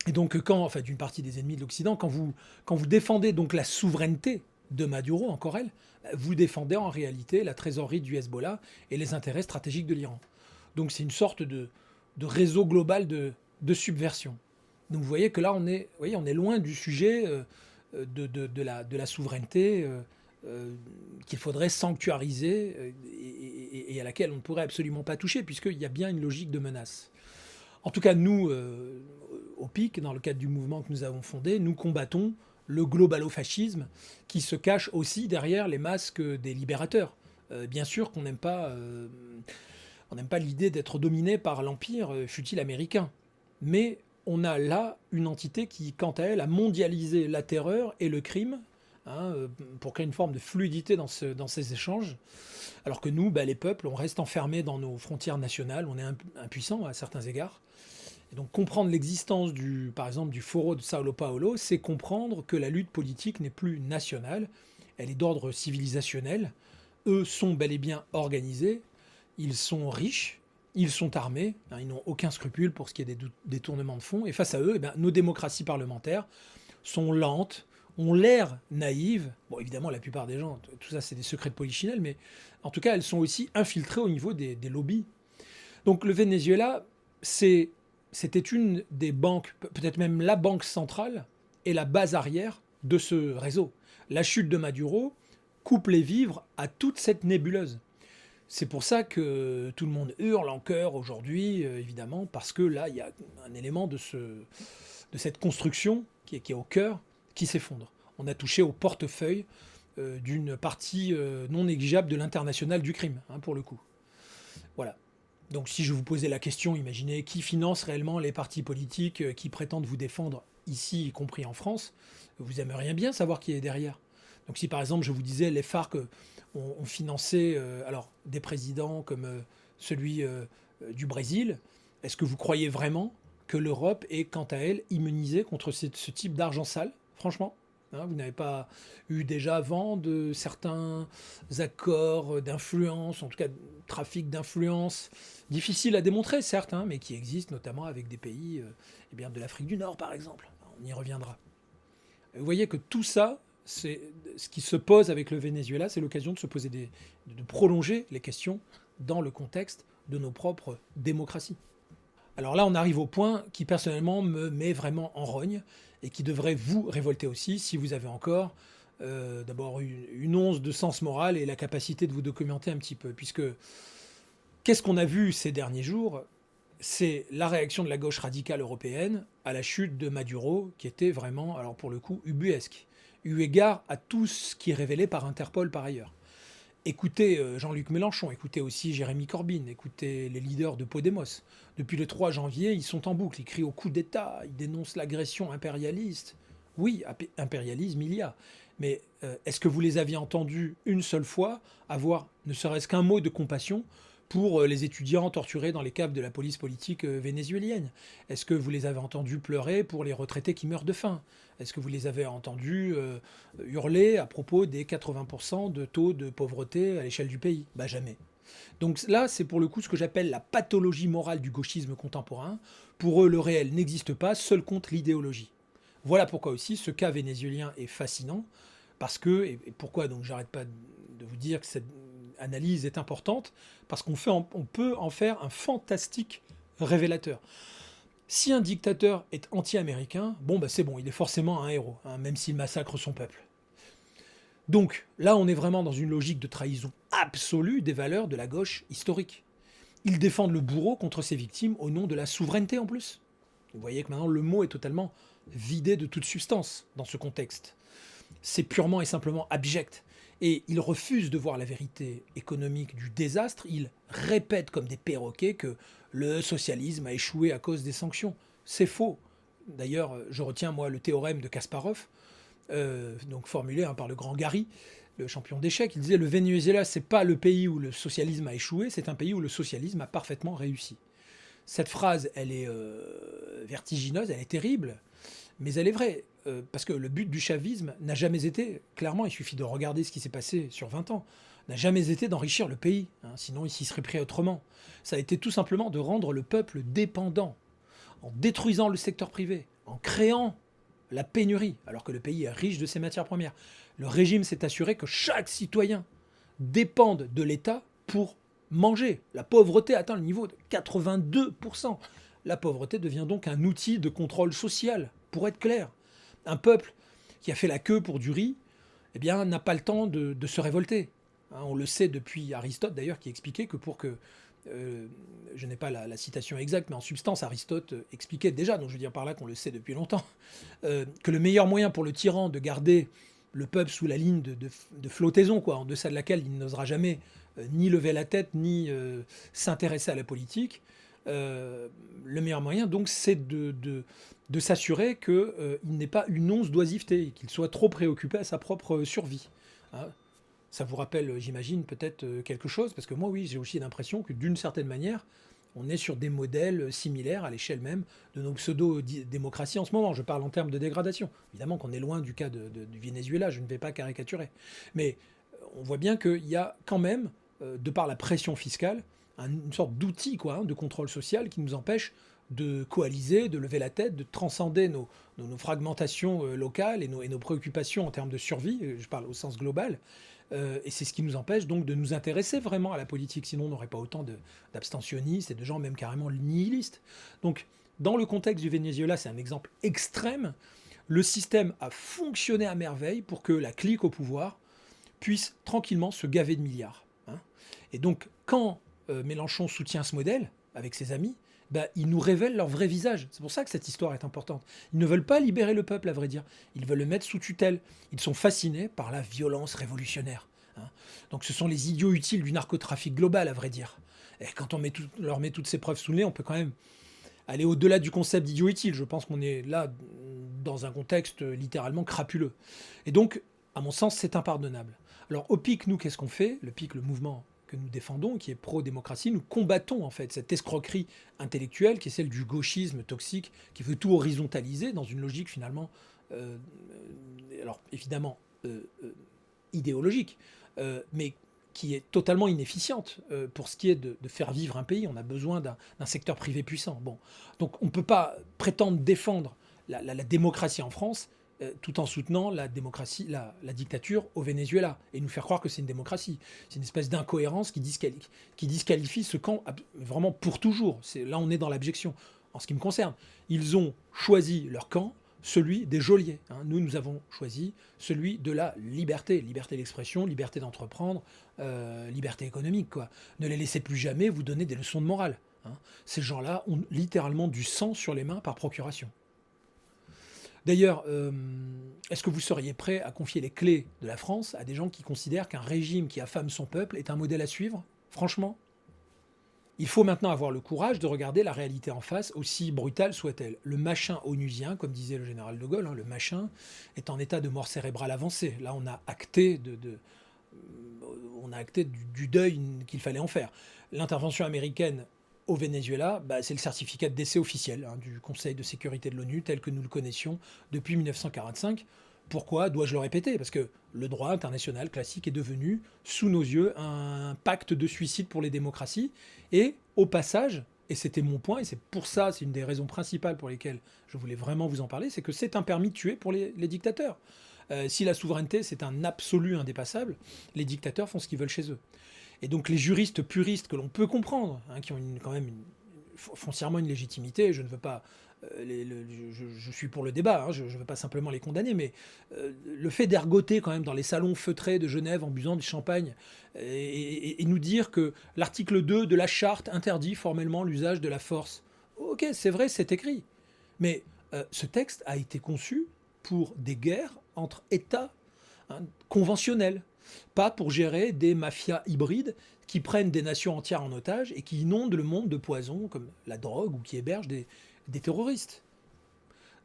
Et donc, enfin, d'une partie des ennemis de l'Occident, quand vous défendez donc la souveraineté de Maduro, encore elle, vous défendez en réalité la trésorerie du Hezbollah et les intérêts stratégiques de l'Iran. Donc c'est une sorte de réseau global de subversion. Donc vous voyez que là, on est loin du sujet de la souveraineté qu'il faudrait sanctuariser et à laquelle on ne pourrait absolument pas toucher, puisqu'il y a bien une logique de menace. En tout cas, nous, au PIC, dans le cadre du mouvement que nous avons fondé, nous combattons le globalo-fascisme qui se cache aussi derrière les masques des libérateurs. Bien sûr qu'on n'aime pas l'idée d'être dominé par l'empire, fût-il américain. Mais on a là une entité qui, quant à elle, a mondialisé la terreur et le crime, hein, pour créer une forme de fluidité dans ces échanges. Alors que nous, les peuples, on reste enfermés dans nos frontières nationales, on est impuissants à certains égards. Et donc comprendre l'existence par exemple, du Foro de Sao Paulo, c'est comprendre que la lutte politique n'est plus nationale, elle est d'ordre civilisationnel. Eux sont bel et bien organisés, ils sont riches, ils sont armés, hein, ils n'ont aucun scrupule pour ce qui est des détournements de fonds. Et face à eux, nos démocraties parlementaires sont lentes, ont l'air naïves. Bon, évidemment, la plupart des gens, tout ça, c'est des secrets de polichinelle, mais en tout cas, elles sont aussi infiltrées au niveau des lobbies. Donc le Venezuela, c'était une des banques, peut-être même la banque centrale et la base arrière de ce réseau. La chute de Maduro coupe les vivres à toute cette nébuleuse. C'est pour ça que tout le monde hurle en chœur aujourd'hui, évidemment, parce que là, il y a un élément de cette construction qui est au cœur, qui s'effondre. On a touché au portefeuille d'une partie non négligeable de l'international du crime, hein, pour le coup. Voilà. Donc si je vous posais la question, imaginez qui finance réellement les partis politiques qui prétendent vous défendre ici, y compris en France, vous aimeriez bien savoir qui est derrière. Donc si par exemple je vous disais les FARC ont financé alors des présidents comme celui du Brésil, est-ce que vous croyez vraiment que l'Europe est quant à elle immunisée contre ce type d'argent sale? Franchement, hein, vous n'avez pas eu déjà vent de certains accords d'influence, en tout cas de trafic d'influence, difficiles à démontrer certes, hein, mais qui existent notamment avec des pays eh bien, de l'Afrique du Nord par exemple. On y reviendra. Vous voyez que tout ça, c'est ce qui se pose avec le Venezuela, c'est l'occasion de se poser de prolonger les questions dans le contexte de nos propres démocraties. Alors là, on arrive au point qui personnellement me met vraiment en rogne et qui devrait vous révolter aussi si vous avez encore d'abord une once de sens moral et la capacité de vous documenter un petit peu. Puisque qu'est-ce qu'on a vu ces derniers jours? C'est la réaction de la gauche radicale européenne à la chute de Maduro, qui était vraiment, alors pour le coup, ubuesque, eu égard à tout ce qui est révélé par Interpol par ailleurs. Écoutez Jean-Luc Mélenchon, écoutez aussi Jérémy Corbyn, écoutez les leaders de Podemos. Depuis le 3 janvier, ils sont en boucle, ils crient au coup d'État, ils dénoncent l'agression impérialiste. Oui, impérialisme il y a. Mais est-ce que vous les aviez entendus une seule fois avoir ne serait-ce qu'un mot de compassion pour les étudiants torturés dans les caves de la police politique vénézuélienne? Est-ce que vous les avez entendus pleurer pour les retraités qui meurent de faim? Est-ce que vous les avez entendus hurler à propos des 80% de taux de pauvreté à l'échelle du pays? Jamais. Donc là, c'est pour le coup ce que j'appelle la pathologie morale du gauchisme contemporain. Pour eux, le réel n'existe pas, seul compte l'idéologie. Voilà pourquoi aussi ce cas vénézuélien est fascinant, parce que, et pourquoi donc j'arrête pas de vous dire que cette analyse est importante, parce on peut en faire un fantastique révélateur. Si un dictateur est anti-américain, c'est bon, il est forcément un héros, hein, même s'il massacre son peuple. Donc là, on est vraiment dans une logique de trahison absolue des valeurs de la gauche historique. Ils défendent le bourreau contre ses victimes au nom de la souveraineté en plus. Vous voyez que maintenant le mot est totalement vidé de toute substance dans ce contexte. C'est purement et simplement abject. Et ils refusent de voir la vérité économique du désastre. Ils répètent comme des perroquets que le socialisme a échoué à cause des sanctions. C'est faux. D'ailleurs, je retiens moi le théorème de Kasparov, donc formulé par le grand Gary, le champion d'échecs. Il disait le Venezuela, c'est pas le pays où le socialisme a échoué, c'est un pays où le socialisme a parfaitement réussi. Cette phrase, elle est vertigineuse, elle est terrible, mais elle est vraie. Parce que le but du chavisme n'a jamais été, clairement, il suffit de regarder ce qui s'est passé sur 20 ans, n'a jamais été d'enrichir le pays, hein, sinon il s'y serait pris autrement. Ça a été tout simplement de rendre le peuple dépendant, en détruisant le secteur privé, en créant la pénurie, alors que le pays est riche de ses matières premières. Le régime s'est assuré que chaque citoyen dépende de l'État pour manger. La pauvreté atteint le niveau de 82%. La pauvreté devient donc un outil de contrôle social, pour être clair. Un peuple qui a fait la queue pour du riz, eh bien, n'a pas le temps de se révolter. Hein, on le sait depuis Aristote, d'ailleurs, qui expliquait que pour que... je n'ai pas la citation exacte, mais en substance, Aristote expliquait déjà, donc je veux dire par là qu'on le sait depuis longtemps, que le meilleur moyen pour le tyran de garder le peuple sous la ligne de flottaison, quoi, en deçà de laquelle il n'osera jamais ni lever la tête, ni s'intéresser à la politique, le meilleur moyen, donc, c'est de s'assurer qu'il n'ait pas une once d'oisiveté, qu'il soit trop préoccupé à sa propre survie. Hein. Ça vous rappelle, j'imagine, peut-être quelque chose, parce que moi, oui, j'ai aussi l'impression que d'une certaine manière, on est sur des modèles similaires à l'échelle même de nos pseudo-démocraties en ce moment. Je parle en termes de dégradation. Évidemment qu'on est loin du cas du Venezuela, je ne vais pas caricaturer. Mais on voit bien qu'il y a quand même, de par la pression fiscale, une sorte d'outil, quoi, hein, de contrôle social qui nous empêche de coaliser, de lever la tête, de transcender nos fragmentations locales et nos préoccupations en termes de survie, je parle au sens global. Et c'est ce qui nous empêche donc de nous intéresser vraiment à la politique. Sinon, on n'aurait pas autant d'abstentionnistes et de gens même carrément nihilistes. Donc, dans le contexte du Venezuela, c'est un exemple extrême. Le système a fonctionné à merveille pour que la clique au pouvoir puisse tranquillement se gaver de milliards. Hein. Et donc, quand Mélenchon soutient ce modèle avec ses amis, bah, ils nous révèlent leur vrai visage. C'est pour ça que cette histoire est importante. Ils ne veulent pas libérer le peuple, à vrai dire. Ils veulent le mettre sous tutelle. Ils sont fascinés par la violence révolutionnaire. Hein. Donc ce sont les idiots utiles du narcotrafic global, à vrai dire. Et quand on leur met toutes ces preuves sous le nez, on peut quand même aller au-delà du concept d'idiot utile. Je pense qu'on est là dans un contexte littéralement crapuleux. Et donc, à mon sens, c'est impardonnable. Alors au PIC, nous, qu'est-ce qu'on fait? Le PIC, le mouvement que nous défendons, qui est pro-démocratie, nous combattons en fait cette escroquerie intellectuelle qui est celle du gauchisme toxique, qui veut tout horizontaliser dans une logique finalement, alors évidemment idéologique, mais qui est totalement inefficiente pour ce qui est de faire vivre un pays. On a besoin d'un secteur privé puissant. Bon, donc on ne peut pas prétendre défendre la démocratie en France tout en soutenant la démocratie, la dictature au Venezuela, et nous faire croire que c'est une démocratie. C'est une espèce d'incohérence qui disqualifie ce camp vraiment pour toujours. Là, on est dans l'abjection. En ce qui me concerne, ils ont choisi leur camp, celui des geôliers. Hein. Nous avons choisi celui de la liberté. Liberté d'expression, liberté d'entreprendre, liberté économique, quoi. Ne les laissez plus jamais vous donner des leçons de morale. Hein. Ces gens-là ont littéralement du sang sur les mains par procuration. D'ailleurs, est-ce que vous seriez prêt à confier les clés de la France à des gens qui considèrent qu'un régime qui affame son peuple est un modèle à suivre? Franchement, il faut maintenant avoir le courage de regarder la réalité en face, aussi brutale soit-elle. Le machin onusien, comme disait le général de Gaulle, hein, le machin est en état de mort cérébrale avancée. Là, on a acté, du deuil qu'il fallait en faire. L'intervention américaine au Venezuela, bah, c'est le certificat de décès officiel hein, du Conseil de sécurité de l'ONU tel que nous le connaissions depuis 1945. Pourquoi dois-je le répéter? Parce que le droit international classique est devenu, sous nos yeux, un pacte de suicide pour les démocraties. Et au passage, et c'était mon point, et c'est pour ça, c'est une des raisons principales pour lesquelles je voulais vraiment vous en parler, c'est que c'est un permis de tuer pour les dictateurs. Si la souveraineté, c'est un absolu indépassable, les dictateurs font ce qu'ils veulent chez eux. Et donc les juristes puristes que l'on peut comprendre, hein, qui ont quand même foncièrement une légitimité, je ne veux pas, je suis pour le débat, hein, je ne veux pas simplement les condamner, mais le fait d'ergoter quand même dans les salons feutrés de Genève en buvant du champagne et nous dire que l'article 2 de la charte interdit formellement l'usage de la force. Ok, c'est vrai, c'est écrit. Mais ce texte a été conçu pour des guerres entre États hein, conventionnels. Pas pour gérer des mafias hybrides qui prennent des nations entières en otage et qui inondent le monde de poison comme la drogue ou qui hébergent des terroristes.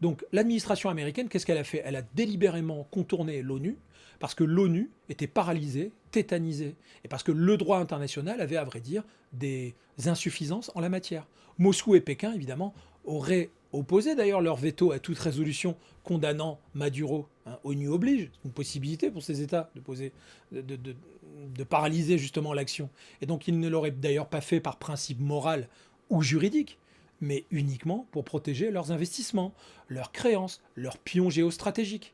Donc l'administration américaine, qu'est-ce qu'elle a fait? Elle a délibérément contourné l'ONU parce que l'ONU était paralysée, tétanisée, et parce que le droit international avait, à vrai dire, des insuffisances en la matière. Moscou et Pékin, évidemment, auraient opposé d'ailleurs leur veto à toute résolution condamnant Maduro, hein, hein. ONU oblige, c'est une possibilité pour ces États de paralyser justement l'action. Et donc ils ne l'auraient d'ailleurs pas fait par principe moral ou juridique, mais uniquement pour protéger leurs investissements, leurs créances, leurs pions géostratégiques.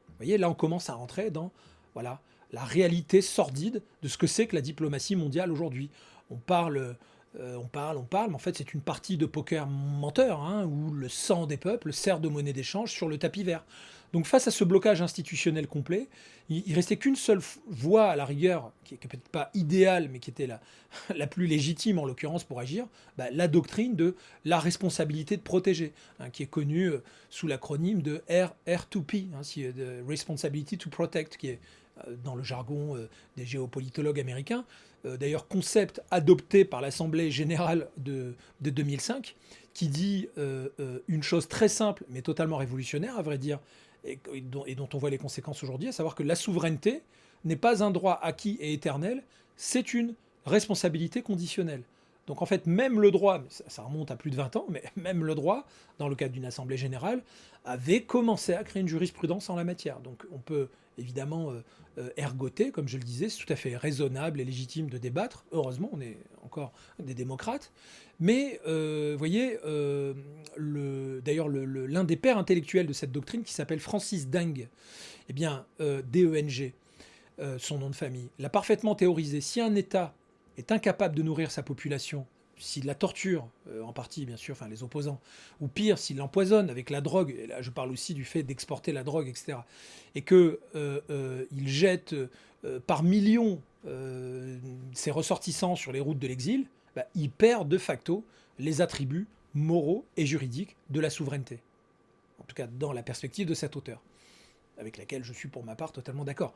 Vous voyez, là on commence à rentrer dans voilà, la réalité sordide de ce que c'est que la diplomatie mondiale aujourd'hui. On parle, on parle, mais en fait c'est une partie de poker menteur, hein, où le sang des peuples sert de monnaie d'échange sur le tapis vert. Donc face à ce blocage institutionnel complet, il restait qu'une seule voie à la rigueur, qui n'est peut-être pas idéale, mais qui était la plus légitime en l'occurrence pour agir, bah, la doctrine de la responsabilité de protéger, hein, qui est connue sous l'acronyme de R2P, hein, de Responsibility to Protect, qui est dans le jargon des géopolitologues américains, d'ailleurs concept adopté par l'Assemblée générale de 2005, qui dit une chose très simple, mais totalement révolutionnaire, à vrai dire, et dont on voit les conséquences aujourd'hui, à savoir que la souveraineté n'est pas un droit acquis et éternel, c'est une responsabilité conditionnelle. Donc en fait, même le droit, ça remonte à plus de 20 ans, mais même le droit, dans le cadre d'une assemblée générale, avait commencé à créer une jurisprudence en la matière. Donc on peut évidemment ergoter, comme je le disais, c'est tout à fait raisonnable et légitime de débattre. Heureusement, on est encore des démocrates. Mais vous voyez, d'ailleurs, l'un des pères intellectuels de cette doctrine, qui s'appelle Francis Deng, eh bien, D-E-N-G, son nom de famille, l'a parfaitement théorisé. Si un État est incapable de nourrir sa population, s'il la torture, en partie bien sûr, enfin les opposants, ou pire, s'il l'empoisonne avec la drogue, et là je parle aussi du fait d'exporter la drogue, etc., et qu'il jette par millions ses ressortissants sur les routes de l'exil, bah, il perd de facto les attributs moraux et juridiques de la souveraineté. En tout cas, dans la perspective de cet auteur, avec laquelle je suis pour ma part totalement d'accord.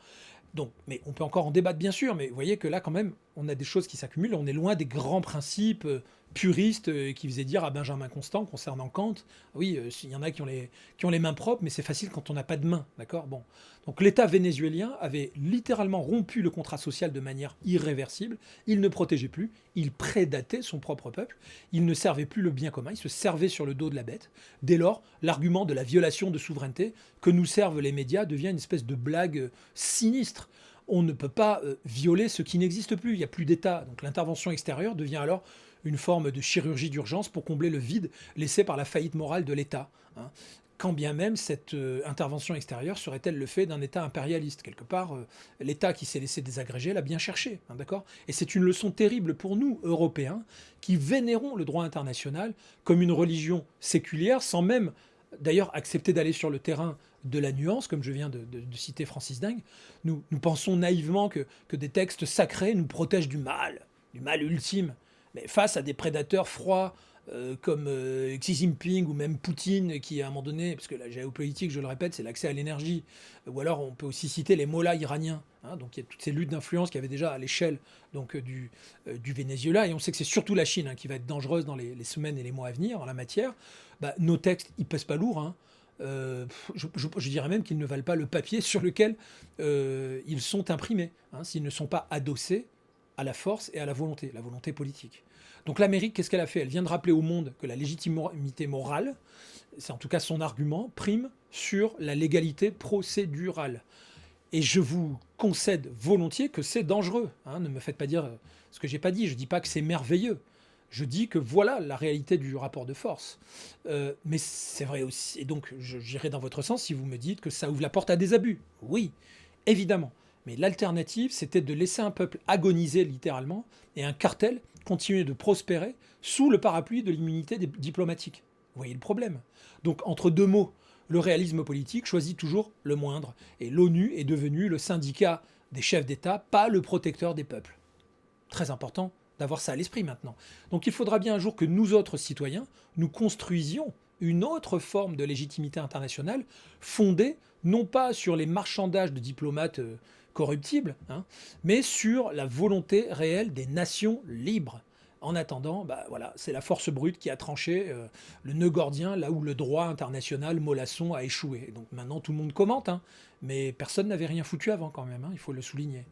Donc, mais on peut encore en débattre bien sûr, mais vous voyez que là quand même, on a des choses qui s'accumulent, on est loin des grands principes puristes qui faisaient dire à Benjamin Constant concernant Kant, oui, il y en a qui ont les mains propres, mais c'est facile quand on n'a pas de mains, d'accord. Bon. Donc l'État vénézuélien avait littéralement rompu le contrat social de manière irréversible, il ne protégeait plus, il prédatait son propre peuple, il ne servait plus le bien commun, il se servait sur le dos de la bête. Dès lors, l'argument de la violation de souveraineté que nous servent les médias devient une espèce de blague sinistre. On ne peut pas violer ce qui n'existe plus, il n'y a plus d'État. Donc l'intervention extérieure devient alors une forme de chirurgie d'urgence pour combler le vide laissé par la faillite morale de l'État, hein. Quand bien même cette intervention extérieure serait-elle le fait d'un État impérialiste. Quelque part, l'État qui s'est laissé désagréger l'a bien cherché, hein, d'accord. Et c'est une leçon terrible pour nous, Européens, qui vénérons le droit international comme une religion séculière, sans même d'ailleurs accepter d'aller sur le terrain de la nuance, comme je viens de citer Francis Deng. Nous pensons naïvement que des textes sacrés nous protègent du mal ultime. Mais face à des prédateurs froids comme Xi Jinping ou même Poutine, qui à un moment donné, parce que la géopolitique, je le répète, c'est l'accès à l'énergie, ou alors on peut aussi citer les mollahs iraniens, hein, donc il y a toutes ces luttes d'influence qu'il y avait déjà à l'échelle donc, du Venezuela, et on sait que c'est surtout la Chine, hein, qui va être dangereuse dans les semaines et les mois à venir en la matière. Bah, nos textes, ils pèsent pas lourd, hein. Je dirais même qu'ils ne valent pas le papier sur lequel ils sont imprimés, hein, s'ils ne sont pas adossés à la force et à la volonté politique. Donc l'Amérique, qu'est-ce qu'elle a fait? Elle vient de rappeler au monde que la légitimité morale, c'est en tout cas son argument, prime sur la légalité procédurale. Et je vous concède volontiers que c'est dangereux, hein. Ne me faites pas dire ce que j'ai pas dit. Je dis pas que c'est merveilleux. Je dis que voilà la réalité du rapport de force. Mais c'est vrai aussi. Et donc j'irai dans votre sens si vous me dites que ça ouvre la porte à des abus. Oui, évidemment. Mais l'alternative, c'était de laisser un peuple agoniser littéralement et un cartel continuer de prospérer sous le parapluie de l'immunité diplomatique. Vous voyez le problème. Donc entre deux mots, le réalisme politique choisit toujours le moindre. Et l'ONU est devenue le syndicat des chefs d'État, pas le protecteur des peuples. Très important d'avoir ça à l'esprit maintenant. Donc il faudra bien un jour que nous autres citoyens, nous construisions une autre forme de légitimité internationale fondée non pas sur les marchandages de diplomates corruptibles, hein, mais sur la volonté réelle des nations libres. En attendant, bah, voilà, c'est la force brute qui a tranché le nœud gordien là où le droit international mollasson a échoué. Donc maintenant tout le monde commente, hein, mais personne n'avait rien foutu avant quand même, hein, il faut le souligner.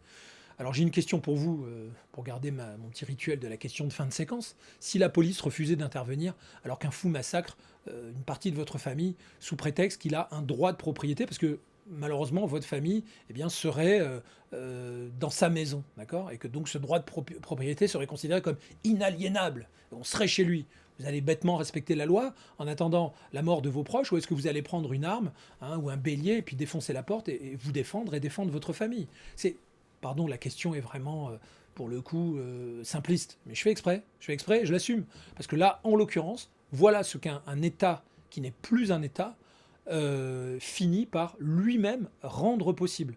Alors j'ai une question pour vous, pour garder mon petit rituel de la question de fin de séquence. Si la police refusait d'intervenir alors qu'un fou massacre une partie de votre famille sous prétexte qu'il a un droit de propriété, parce que malheureusement, votre famille eh bien, serait dans sa maison, d'accord? Et que donc ce droit de propriété serait considéré comme inaliénable. On serait chez lui. Vous allez bêtement respecter la loi en attendant la mort de vos proches, ou est-ce que vous allez prendre une arme, hein, ou un bélier et puis défoncer la porte et vous défendre et défendre votre famille? C'est, pardon, la question est vraiment, pour le coup, simpliste. Mais je fais exprès et je l'assume. Parce que là, en l'occurrence, voilà ce qu'un État qui n'est plus un État finit par lui-même rendre possible.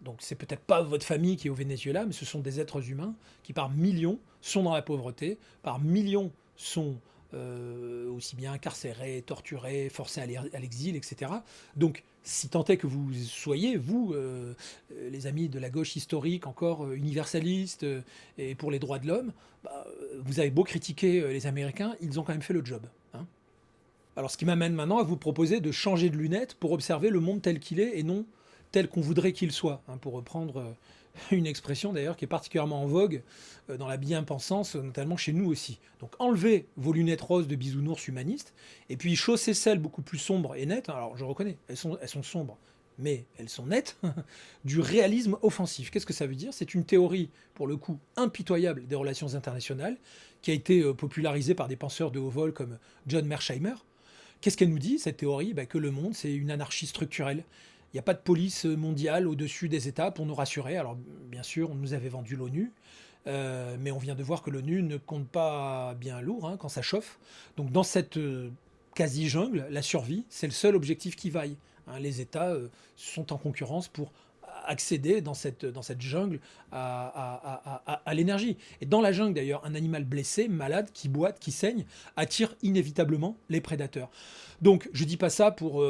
Donc c'est peut-être pas votre famille qui est au Venezuela, mais ce sont des êtres humains qui par millions sont dans la pauvreté, par millions sont aussi bien incarcérés, torturés, forcés à l'exil, etc. Donc si tant est que vous soyez, vous, les amis de la gauche historique, encore universaliste et pour les droits de l'homme, bah, vous avez beau critiquer les Américains, ils ont quand même fait le job, hein. Alors ce qui m'amène maintenant à vous proposer de changer de lunettes pour observer le monde tel qu'il est et non tel qu'on voudrait qu'il soit, hein, pour reprendre une expression d'ailleurs qui est particulièrement en vogue dans la bien-pensance, notamment chez nous aussi. Donc enlevez vos lunettes roses de bisounours humanistes et puis chaussez celles beaucoup plus sombres et nettes. Alors je reconnais, elles sont sombres, mais elles sont nettes, du réalisme offensif. Qu'est-ce que ça veut dire? C'est une théorie, pour le coup, impitoyable des relations internationales, qui a été popularisée par des penseurs de haut vol comme John Mearsheimer. Qu'est-ce qu'elle nous dit, cette théorie? Que le monde, c'est une anarchie structurelle. Il n'y a pas de police mondiale au-dessus des États pour nous rassurer. Alors, bien sûr, on nous avait vendu l'ONU, mais on vient de voir que l'ONU ne compte pas bien lourd, hein, quand ça chauffe. Donc, dans cette quasi-jungle, la survie, c'est le seul objectif qui vaille, hein. Les États sont en concurrence pour accéder dans cette jungle à l'énergie. Et dans la jungle, d'ailleurs, un animal blessé, malade, qui boite, qui saigne, attire inévitablement les prédateurs. Donc, je dis pas ça pour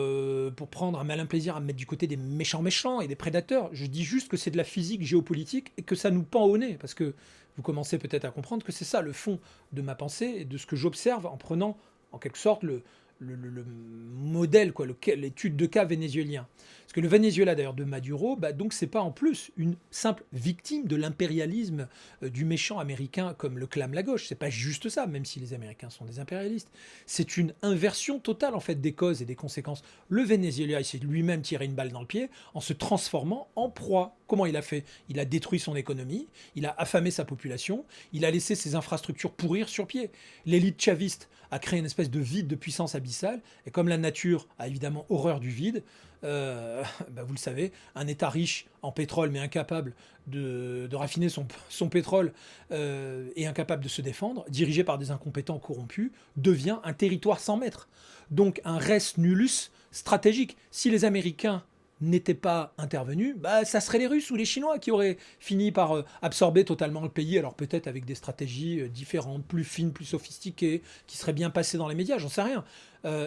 prendre un malin plaisir à me mettre du côté des méchants et des prédateurs. Je dis juste que c'est de la physique géopolitique et que ça nous pend au nez, parce que vous commencez peut-être à comprendre que c'est ça le fond de ma pensée et de ce que j'observe en prenant, en quelque sorte, le modèle, quoi, l'étude de cas vénézuélien. Parce que le Venezuela, d'ailleurs, de Maduro, donc c'est pas en plus une simple victime de l'impérialisme du méchant américain comme le clame la gauche. C'est pas juste ça, même si les Américains sont des impérialistes. C'est une inversion totale, en fait, des causes et des conséquences. Le Venezuela, il s'est lui-même tiré une balle dans le pied en se transformant en proie. Comment il a fait? Il a détruit son économie, il a affamé sa population, il a laissé ses infrastructures pourrir sur pied. L'élite chaviste a créé une espèce de vide de puissance abyssale, et comme la nature a évidemment horreur du vide, vous le savez, un État riche en pétrole mais incapable de raffiner son pétrole et incapable de se défendre, dirigé par des incompétents corrompus, devient un territoire sans maître. Donc un res nullus stratégique. Si les Américains n'étaient pas intervenus, ça serait les Russes ou les Chinois qui auraient fini par absorber totalement le pays, alors peut-être avec des stratégies différentes, plus fines, plus sophistiquées, qui seraient bien passées dans les médias, j'en sais rien.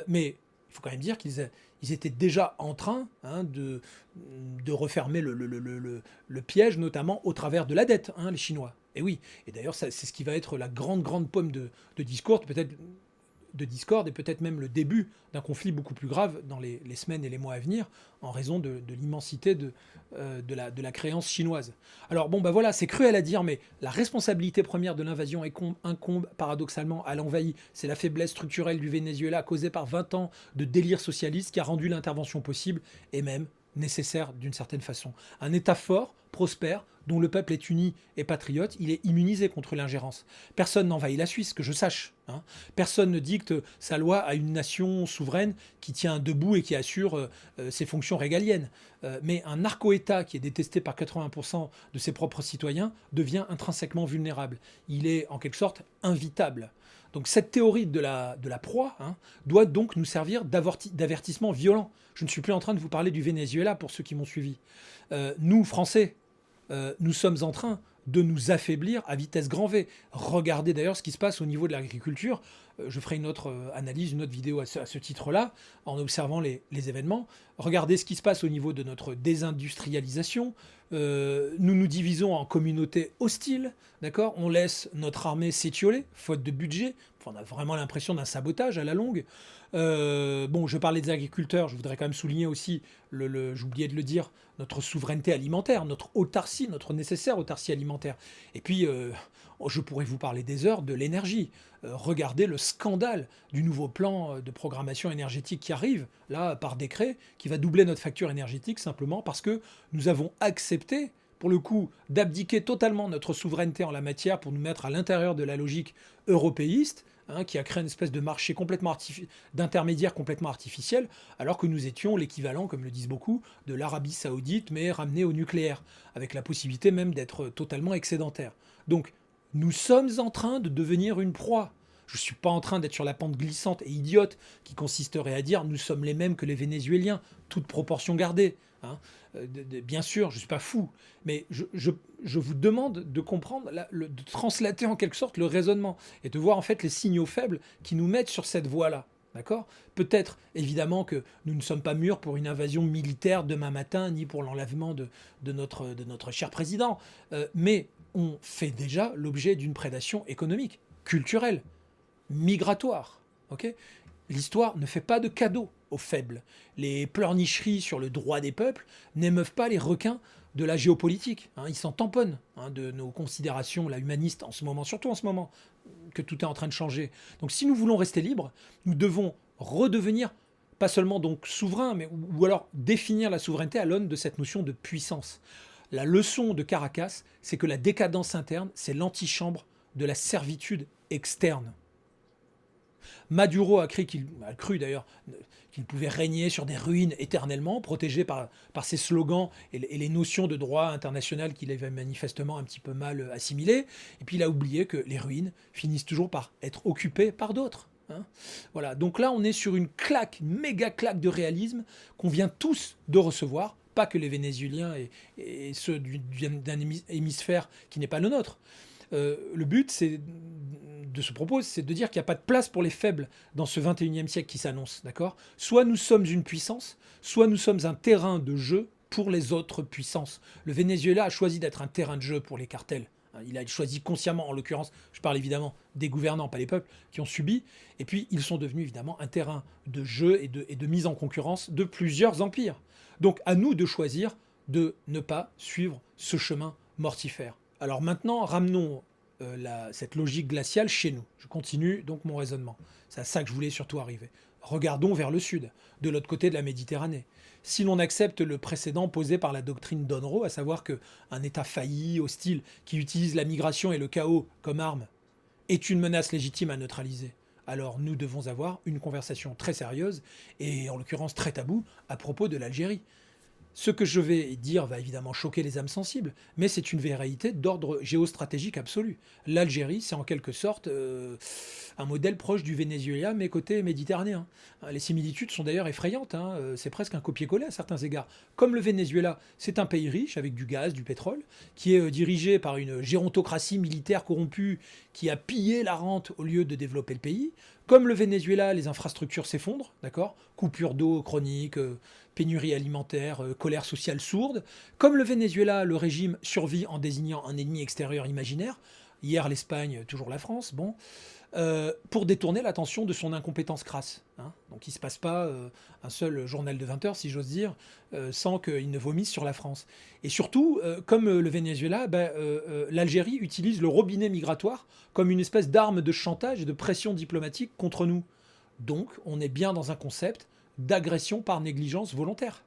Mais il faut quand même dire qu'ils étaient déjà en train, hein, de refermer le piège, notamment au travers de la dette, hein, les Chinois. Et oui, et d'ailleurs c'est ce qui va être la grande pomme de discours, peut-être de discorde et peut-être même le début d'un conflit beaucoup plus grave dans les semaines et les mois à venir en raison de l'immensité de la créance chinoise. Alors voilà, c'est cruel à dire, mais la responsabilité première de l'invasion incombe paradoxalement à l'envahi. C'est la faiblesse structurelle du Venezuela causée par 20 ans de délire socialiste qui a rendu l'intervention possible et même nécessaire d'une certaine façon. Un État fort, prospère, dont le peuple est uni et patriote, il est immunisé contre l'ingérence. Personne n'envahit la Suisse, que je sache, hein. Personne ne dicte sa loi à une nation souveraine qui tient debout et qui assure ses fonctions régaliennes. Mais un narco-État qui est détesté par 80% de ses propres citoyens devient intrinsèquement vulnérable. Il est en quelque sorte invitable. Donc cette théorie de la proie, hein, doit donc nous servir d'avertissement violent. Je ne suis plus en train de vous parler du Venezuela pour ceux qui m'ont suivi. Nous, Français, nous sommes en train de nous affaiblir à vitesse grand V. Regardez d'ailleurs ce qui se passe au niveau de l'agriculture. Je ferai une autre analyse, une autre vidéo à ce titre-là, en observant les événements. Regardez ce qui se passe au niveau de notre désindustrialisation. Nous nous divisons en communautés hostiles, d'accord? On laisse notre armée s'étioler, faute de budget. Enfin, on a vraiment l'impression d'un sabotage à la longue. Je parlais des agriculteurs, je voudrais quand même souligner aussi, j'oubliais de le dire, notre souveraineté alimentaire, notre autarcie, notre nécessaire autarcie alimentaire. Et puis, je pourrais vous parler des heures de l'énergie. regardez le scandale du nouveau plan de programmation énergétique qui arrive, là, par décret, qui va doubler notre facture énergétique simplement parce que nous avons accepté, pour le coup, d'abdiquer totalement notre souveraineté en la matière pour nous mettre à l'intérieur de la logique européiste, hein, qui a créé une espèce de marché d'intermédiaire complètement artificiel, alors que nous étions l'équivalent, comme le disent beaucoup, de l'Arabie saoudite, mais ramené au nucléaire, avec la possibilité même d'être totalement excédentaire. Donc, nous sommes en train de devenir une proie. Je ne suis pas en train d'être sur la pente glissante et idiote qui consisterait à dire nous sommes les mêmes que les Vénézuéliens, toute proportion gardée. Hein. Bien sûr, je ne suis pas fou, mais je vous demande de comprendre, de translater en quelque sorte le raisonnement et de voir en fait les signaux faibles qui nous mettent sur cette voie-là. D'accord ? Peut-être, évidemment, que nous ne sommes pas mûrs pour une invasion militaire demain matin, ni pour l'enlèvement de notre cher président. Mais on fait déjà l'objet d'une prédation économique, culturelle, migratoire. Ok ? L'histoire ne fait pas de cadeaux aux faibles. Les pleurnicheries sur le droit des peuples n'émeuvent pas les requins de la géopolitique. Hein, ils s'en tamponnent de nos considérations là, humanistes en ce moment, surtout en ce moment que tout est en train de changer. Donc si nous voulons rester libres, nous devons redevenir pas seulement donc souverains, mais ou alors définir la souveraineté à l'aune de cette notion de puissance. La leçon de Caracas, c'est que la décadence interne, c'est l'antichambre de la servitude externe. Maduro a cru d'ailleurs qu'il pouvait régner sur des ruines éternellement, protégé par ses slogans et les notions de droit international qu'il avait manifestement un petit peu mal assimilées. Et puis il a oublié que les ruines finissent toujours par être occupées par d'autres. Hein. Voilà, donc là on est sur une claque, une méga claque de réalisme qu'on vient tous de recevoir, pas que les Vénézuéliens et ceux d'un hémisphère qui n'est pas le nôtre. Le but, de ce propos, c'est de dire qu'il n'y a pas de place pour les faibles dans ce 21e siècle qui s'annonce, d'accord ? Soit nous sommes une puissance, soit nous sommes un terrain de jeu pour les autres puissances. Le Venezuela a choisi d'être un terrain de jeu pour les cartels. Il a choisi consciemment, en l'occurrence, je parle évidemment des gouvernants, pas les peuples, qui ont subi, et puis ils sont devenus évidemment un terrain de jeu et de mise en concurrence de plusieurs empires. Donc à nous de choisir de ne pas suivre ce chemin mortifère. Alors maintenant, ramenons cette logique glaciale chez nous. Je continue donc mon raisonnement. C'est à ça que je voulais surtout arriver. Regardons vers le sud, de l'autre côté de la Méditerranée. Si l'on accepte le précédent posé par la doctrine d'Onro, à savoir qu'un État failli, hostile, qui utilise la migration et le chaos comme arme, est une menace légitime à neutraliser, alors nous devons avoir une conversation très sérieuse, et en l'occurrence très taboue, à propos de l'Algérie. Ce que je vais dire va évidemment choquer les âmes sensibles, mais c'est une vérité d'ordre géostratégique absolu. L'Algérie, c'est en quelque sorte un modèle proche du Venezuela, mais côté méditerranéen. Les similitudes sont d'ailleurs effrayantes, c'est presque un copier-coller à certains égards. Comme le Venezuela, c'est un pays riche, avec du gaz, du pétrole, qui est dirigé par une gérontocratie militaire corrompue qui a pillé la rente au lieu de développer le pays. Comme le Venezuela, les infrastructures s'effondrent, d'accord ? Coupure d'eau chronique, pénurie alimentaire, colère sociale sourde. Comme le Venezuela, le régime survit en désignant un ennemi extérieur imaginaire. Hier l'Espagne, toujours la France, bon. Pour détourner l'attention de son incompétence crasse. Hein. Donc il ne se passe pas un seul journal de 20 heures, si j'ose dire, sans qu'il ne vomisse sur la France. Et surtout, comme le Venezuela, l'Algérie utilise le robinet migratoire comme une espèce d'arme de chantage et de pression diplomatique contre nous. Donc on est bien dans un concept d'agression par négligence volontaire.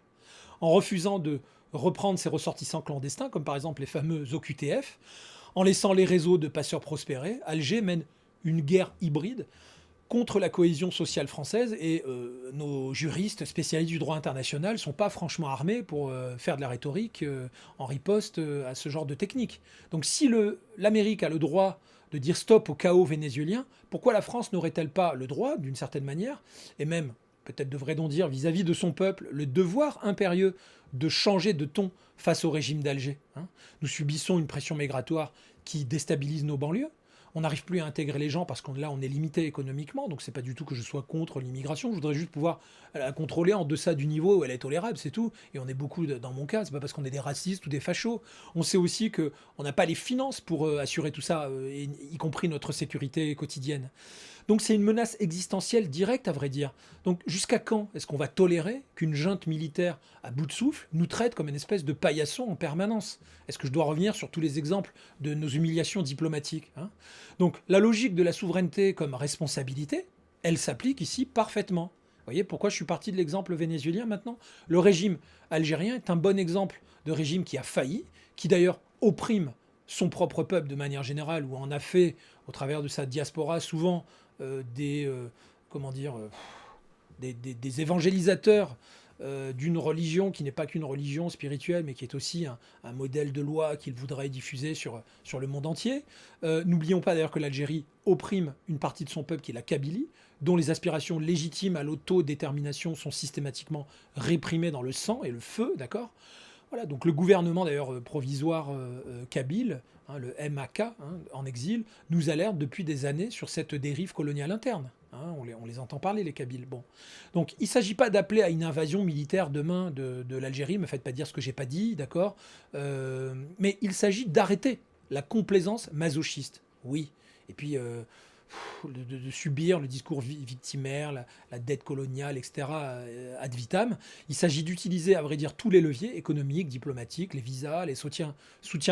En refusant de reprendre ses ressortissants clandestins, comme par exemple les fameux OQTF, en laissant les réseaux de passeurs prospérer, Alger mène une guerre hybride contre la cohésion sociale française et nos juristes spécialistes du droit international ne sont pas franchement armés pour faire de la rhétorique en riposte à ce genre de technique. Donc si l'Amérique a le droit de dire stop au chaos vénézuélien, pourquoi la France n'aurait-elle pas le droit, d'une certaine manière, et même, peut-être devrait-on dire vis-à-vis de son peuple, le devoir impérieux de changer de ton face au régime d'Alger, hein ? Nous subissons une pression migratoire qui déstabilise nos banlieues. On n'arrive plus à intégrer les gens parce qu'on est limité économiquement, donc c'est pas du tout que je sois contre l'immigration, je voudrais juste pouvoir la contrôler en deçà du niveau où elle est tolérable, c'est tout. Et on est beaucoup, dans mon cas, c'est pas parce qu'on est des racistes ou des fachos. On sait aussi qu'on n'a pas les finances pour assurer tout ça, y compris notre sécurité quotidienne. Donc c'est une menace existentielle directe, à vrai dire. Donc jusqu'à quand est-ce qu'on va tolérer qu'une junte militaire à bout de souffle nous traite comme une espèce de paillasson en permanence? Est-ce que je dois revenir sur tous les exemples de nos humiliations diplomatiques, hein? Donc la logique de la souveraineté comme responsabilité, elle s'applique ici parfaitement. Vous voyez pourquoi je suis parti de l'exemple vénézuélien maintenant? Le régime algérien est un bon exemple de régime qui a failli, qui d'ailleurs opprime son propre peuple de manière générale, ou en a fait, au travers de sa diaspora, souvent comment dire, des évangélisateurs d'une religion qui n'est pas qu'une religion spirituelle, mais qui est aussi un modèle de loi qu'il voudrait diffuser sur le monde entier. N'oublions pas d'ailleurs que l'Algérie opprime une partie de son peuple qui est la Kabylie, dont les aspirations légitimes à l'autodétermination sont systématiquement réprimées dans le sang et le feu, d'accord? Voilà, donc le gouvernement d'ailleurs provisoire kabyle, hein, le MAK, hein, en exil, nous alerte depuis des années sur cette dérive coloniale interne. Hein, on les entend parler, les Kabyles. Bon. Donc il ne s'agit pas d'appeler à une invasion militaire demain de l'Algérie, ne me faites pas dire ce que j'ai pas dit, d'accord. Mais il s'agit d'arrêter la complaisance masochiste. Oui. Et puis de subir le discours victimaire, la dette coloniale, etc., ad vitam. Il s'agit d'utiliser, à vrai dire, tous les leviers économiques, diplomatiques, les visas, les soutiens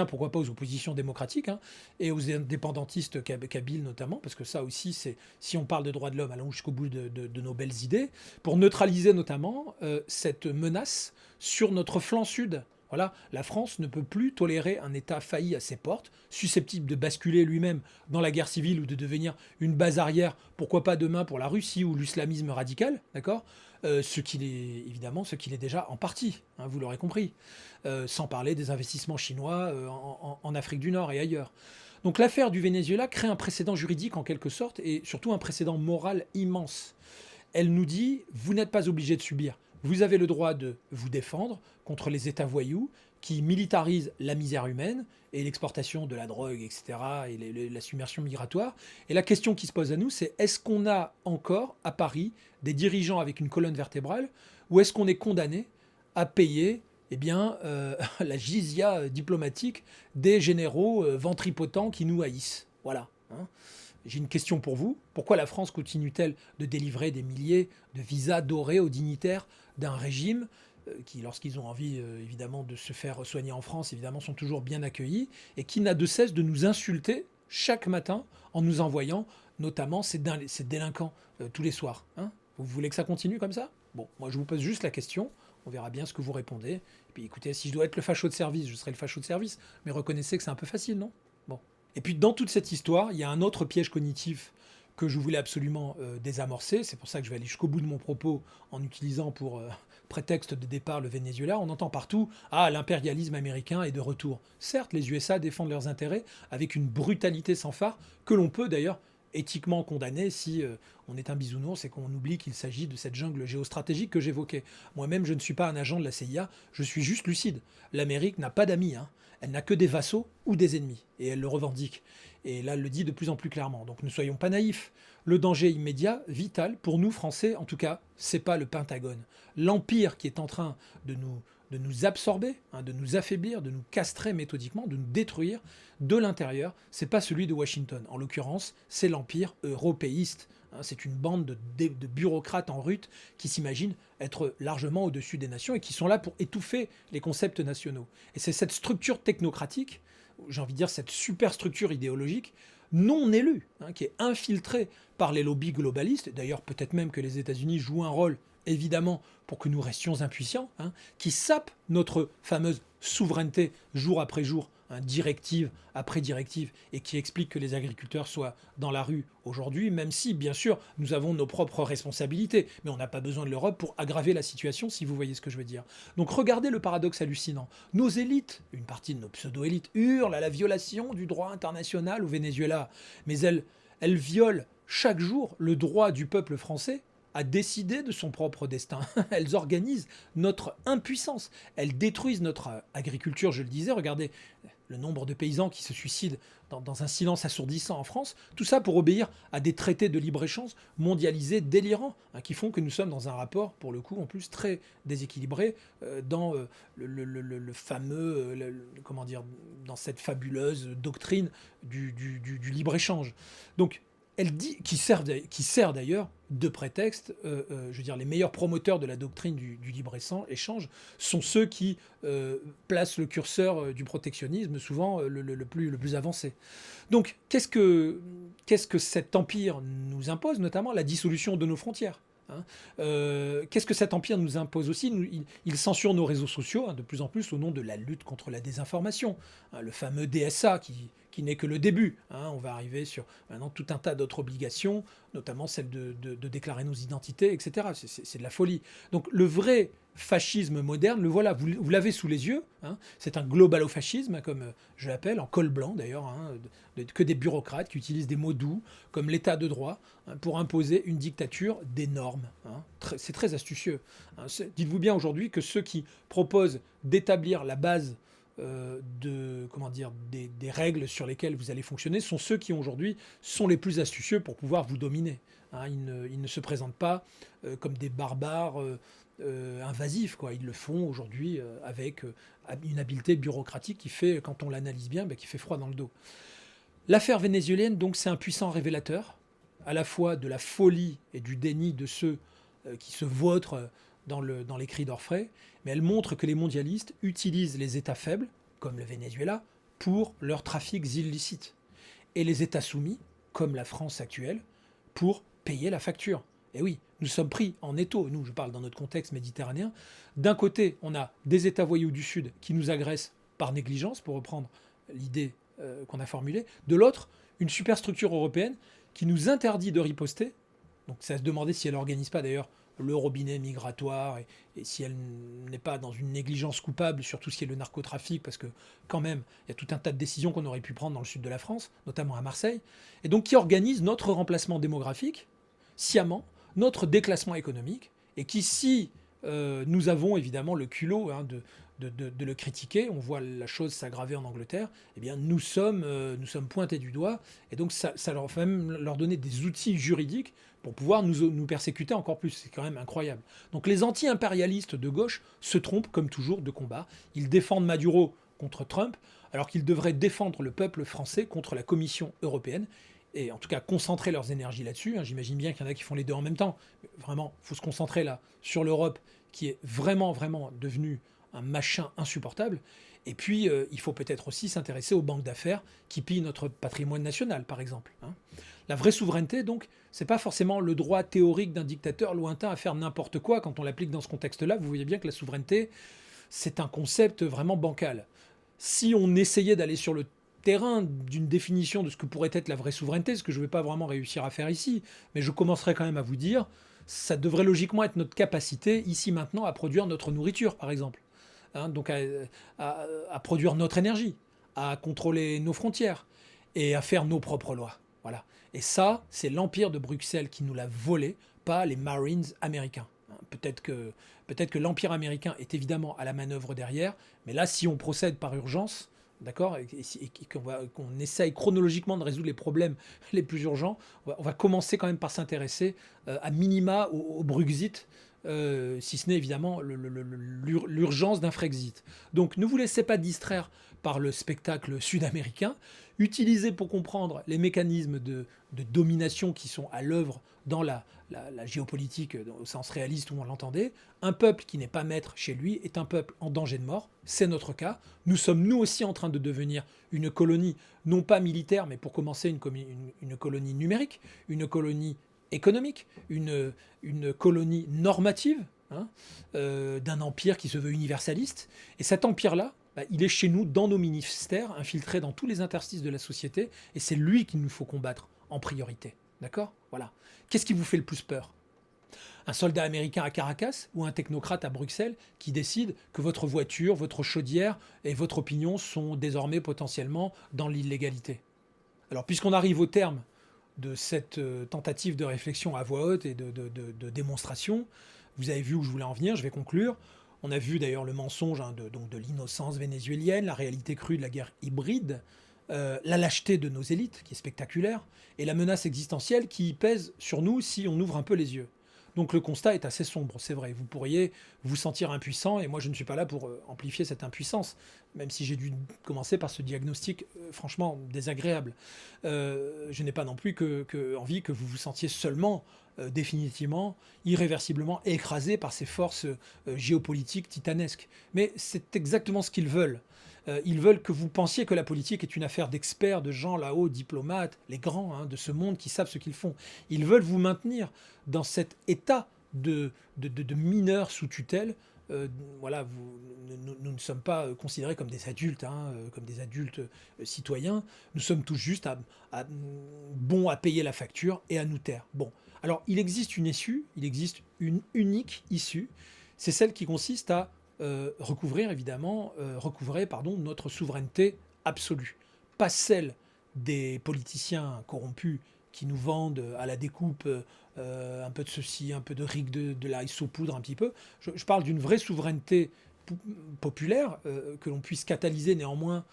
pourquoi pas aux oppositions démocratiques, hein, et aux indépendantistes kabyles notamment, parce que ça aussi, c'est, si on parle de droits de l'homme, allons jusqu'au bout de nos belles idées, pour neutraliser notamment cette menace sur notre flanc sud. Voilà, la France ne peut plus tolérer un État failli à ses portes, susceptible de basculer lui-même dans la guerre civile ou de devenir une base arrière, pourquoi pas demain pour la Russie ou l'islamisme radical, d'accord, ce qu'il est évidemment ce qu'il est déjà en partie, hein, vous l'aurez compris, sans parler des investissements chinois en Afrique du Nord et ailleurs. Donc l'affaire du Venezuela crée un précédent juridique en quelque sorte et surtout un précédent moral immense. Elle nous dit, vous n'êtes pas obligé de subir. Vous avez le droit de vous défendre contre les États voyous qui militarisent la misère humaine et l'exportation de la drogue, etc., et la submersion migratoire. Et la question qui se pose à nous, c'est est-ce qu'on a encore à Paris des dirigeants avec une colonne vertébrale ou est-ce qu'on est condamné à payer eh bien, la jizya diplomatique des généraux ventripotents qui nous haïssent? Voilà. Hein. J'ai une question pour vous. Pourquoi la France continue-t-elle de délivrer des milliers de visas dorés aux dignitaires d'un régime qui, lorsqu'ils ont envie évidemment de se faire soigner en France, évidemment sont toujours bien accueillis, et qui n'a de cesse de nous insulter chaque matin en nous envoyant notamment ces délinquants tous les soirs, hein? Vous voulez que ça continue comme ça? Bon, moi je vous pose juste la question, on verra bien ce que vous répondez. Et puis écoutez, si je dois être le facho de service, je serai le facho de service, mais reconnaissez que c'est un peu facile, non? Bon. Et puis dans toute cette histoire, il y a un autre piège cognitif que je voulais absolument désamorcer. C'est pour ça que je vais aller jusqu'au bout de mon propos en utilisant pour prétexte de départ le Venezuela. On entend partout « Ah, l'impérialisme américain est de retour ». Certes, les USA défendent leurs intérêts avec une brutalité sans phare que l'on peut d'ailleurs éthiquement condamner si on est un bisounours et qu'on oublie qu'il s'agit de cette jungle géostratégique que j'évoquais. Moi-même, je ne suis pas un agent de la CIA, je suis juste lucide. L'Amérique n'a pas d'amis, hein. Elle n'a que des vassaux ou des ennemis, et elle le revendique. Et là, elle le dit de plus en plus clairement. Donc ne soyons pas naïfs. Le danger immédiat, vital, pour nous Français, en tout cas, c'est pas le Pentagone. L'empire qui est en train de nous absorber, hein, de nous affaiblir, de nous castrer méthodiquement, de nous détruire de l'intérieur, c'est pas celui de Washington. En l'occurrence, c'est l'empire européiste. Hein, c'est une bande de bureaucrates en rut qui s'imaginent être largement au-dessus des nations et qui sont là pour étouffer les concepts nationaux. Et c'est cette structure technocratique, j'ai envie de dire cette superstructure idéologique, non élue, hein, qui est infiltrée par les lobbies globalistes, d'ailleurs peut-être même que les États-Unis jouent un rôle évidemment pour que nous restions impuissants, hein, qui sape notre fameuse souveraineté jour après jour, hein, directive après directive, et qui explique que les agriculteurs soient dans la rue aujourd'hui, même si, bien sûr, nous avons nos propres responsabilités, mais on n'a pas besoin de l'Europe pour aggraver la situation, si vous voyez ce que je veux dire. Donc regardez le paradoxe hallucinant. Nos élites, une partie de nos pseudo-élites, hurlent à la violation du droit international au Venezuela, mais elles violent chaque jour le droit du peuple français à décider de son propre destin. Elles organisent notre impuissance. Elles détruisent notre agriculture, je le disais. Regardez le nombre de paysans qui se suicident dans un silence assourdissant en France. Tout ça pour obéir à des traités de libre-échange mondialisés délirants, hein, qui font que nous sommes dans un rapport, pour le coup, en plus très déséquilibré dans le fameux, comment dire, dans cette fabuleuse doctrine du libre-échange. Donc, qui sert d'ailleurs de prétexte. Je veux dire, les meilleurs promoteurs de la doctrine du libre-échange sont ceux qui placent le curseur du protectionnisme, souvent le plus avancé. Donc, qu'est-ce que cet empire nous impose, notamment la dissolution de nos frontières, hein. Qu'est-ce que cet empire nous impose aussi? Il censure nos réseaux sociaux, hein, de plus en plus au nom de la lutte contre la désinformation, hein, le fameux DSA qui n'est que le début, hein. On va arriver sur maintenant tout un tas d'autres obligations, notamment celle de déclarer nos identités, etc. C'est de la folie. Donc le vrai fascisme moderne, le voilà, vous l'avez sous les yeux, hein. C'est un globalo-fascisme, comme je l'appelle, en col blanc d'ailleurs, hein, que des bureaucrates qui utilisent des mots doux, comme l'état de droit, hein, pour imposer une dictature des normes, hein. C'est très astucieux, hein. Dites-vous bien aujourd'hui que ceux qui proposent d'établir la base comment dire, des règles sur lesquelles vous allez fonctionner sont ceux qui aujourd'hui sont les plus astucieux pour pouvoir vous dominer, hein. Ils ne se présentent pas comme des barbares invasifs, quoi. Ils le font aujourd'hui avec une habileté bureaucratique qui fait, quand on l'analyse bien, qui fait froid dans le dos. L'affaire vénézuélienne, donc, c'est un puissant révélateur à la fois de la folie et du déni de ceux qui se vautrent dans les cris d'orfraie, mais elle montre que les mondialistes utilisent les États faibles, comme le Venezuela, pour leurs trafics illicites, et les États soumis, comme la France actuelle, pour payer la facture. Et oui, nous sommes pris en étau, nous, je parle dans notre contexte méditerranéen. D'un côté, on a des États voyous du Sud qui nous agressent par négligence, pour reprendre l'idée qu'on a formulée. De l'autre, une superstructure européenne qui nous interdit de riposter. Donc c'est à se demander si elle n'organise pas d'ailleurs le robinet migratoire et si elle n'est pas dans une négligence coupable sur tout ce qui est le narcotrafic, parce que quand même, il y a tout un tas de décisions qu'on aurait pu prendre dans le sud de la France, notamment à Marseille, et donc qui organise notre remplacement démographique, sciemment, notre déclassement économique, et qui, si nous avons évidemment le culot, hein, de le critiquer, on voit la chose s'aggraver en Angleterre, eh bien nous sommes pointés du doigt, et donc ça leur fait même leur donner des outils juridiques pour pouvoir nous persécuter encore plus. C'est quand même incroyable. Donc les anti-impérialistes de gauche se trompent, comme toujours, de combat. Ils défendent Maduro contre Trump, alors qu'ils devraient défendre le peuple français contre la Commission européenne, et en tout cas concentrer leurs énergies là-dessus, hein. J'imagine bien qu'il y en a qui font les deux en même temps. Vraiment, il faut se concentrer là sur l'Europe, qui est vraiment, vraiment devenue un machin insupportable. Et puis, il faut peut-être aussi s'intéresser aux banques d'affaires qui pillent notre patrimoine national, par exemple, hein. La vraie souveraineté, donc, c'est pas forcément le droit théorique d'un dictateur lointain à faire n'importe quoi. Quand on l'applique dans ce contexte-là, vous voyez bien que la souveraineté, c'est un concept vraiment bancal. Si on essayait d'aller sur le terrain d'une définition de ce que pourrait être la vraie souveraineté, ce que je ne vais pas vraiment réussir à faire ici, mais je commencerai quand même à vous dire, ça devrait logiquement être notre capacité, ici maintenant, à produire notre nourriture, par exemple, hein, donc à produire notre énergie, à contrôler nos frontières et à faire nos propres lois. Voilà. Et ça, c'est l'empire de Bruxelles qui nous l'a volé, pas les Marines américains. Peut-être que l'empire américain est évidemment à la manœuvre derrière, mais là, si on procède par urgence, d'accord, et qu'on essaye chronologiquement de résoudre les problèmes les plus urgents, on va commencer quand même par s'intéresser à minima au Bruxit, si ce n'est évidemment l'urgence d'un Frexit. Donc ne vous laissez pas distraire par le spectacle sud-américain, utilisez pour comprendre les mécanismes de domination qui sont à l'œuvre dans la géopolitique au sens réaliste où on l'entendait. Un peuple qui n'est pas maître chez lui est un peuple en danger de mort, c'est notre cas. Nous sommes nous aussi en train de devenir une colonie, non pas militaire, mais pour commencer une colonie numérique, une colonie économique, une colonie normative, hein, d'un empire qui se veut universaliste. Et cet empire-là, il est chez nous, dans nos ministères, infiltré dans tous les interstices de la société, et c'est lui qu'il nous faut combattre en priorité. D'accord ? Voilà. Qu'est-ce qui vous fait le plus peur ? Un soldat américain à Caracas ou un technocrate à Bruxelles qui décide que votre voiture, votre chaudière et votre opinion sont désormais potentiellement dans l'illégalité ? Alors, puisqu'on arrive au terme de cette tentative de réflexion à voix haute et de démonstration, vous avez vu où je voulais en venir, je vais conclure. On a vu d'ailleurs le mensonge, hein, de l'innocence vénézuélienne, la réalité crue de la guerre hybride, la lâcheté de nos élites, qui est spectaculaire, et la menace existentielle qui pèse sur nous si on ouvre un peu les yeux. Donc le constat est assez sombre, c'est vrai. Vous pourriez vous sentir impuissant, et moi je ne suis pas là pour amplifier cette impuissance, même si j'ai dû commencer par ce diagnostic franchement désagréable. Je n'ai pas non plus envie que vous vous sentiez seulement, définitivement, irréversiblement écrasé par ces forces géopolitiques titanesques. Mais c'est exactement ce qu'ils veulent. Ils veulent que vous pensiez que la politique est une affaire d'experts, de gens là-haut, diplomates, les grands de ce monde qui savent ce qu'ils font. Ils veulent vous maintenir dans cet état de mineurs sous tutelle. Voilà, nous ne sommes pas considérés comme des adultes, comme des adultes citoyens. Nous sommes tous juste bons à payer la facture et à nous taire. Bon, alors il existe une issue, il existe une unique issue. C'est celle qui consiste à recouvrer notre souveraineté absolue. Pas celle des politiciens corrompus qui nous vendent à la découpe un peu de ceci, un peu de riz, de la saupoudre un petit peu. Je parle d'une vraie souveraineté populaire que l'on puisse catalyser néanmoins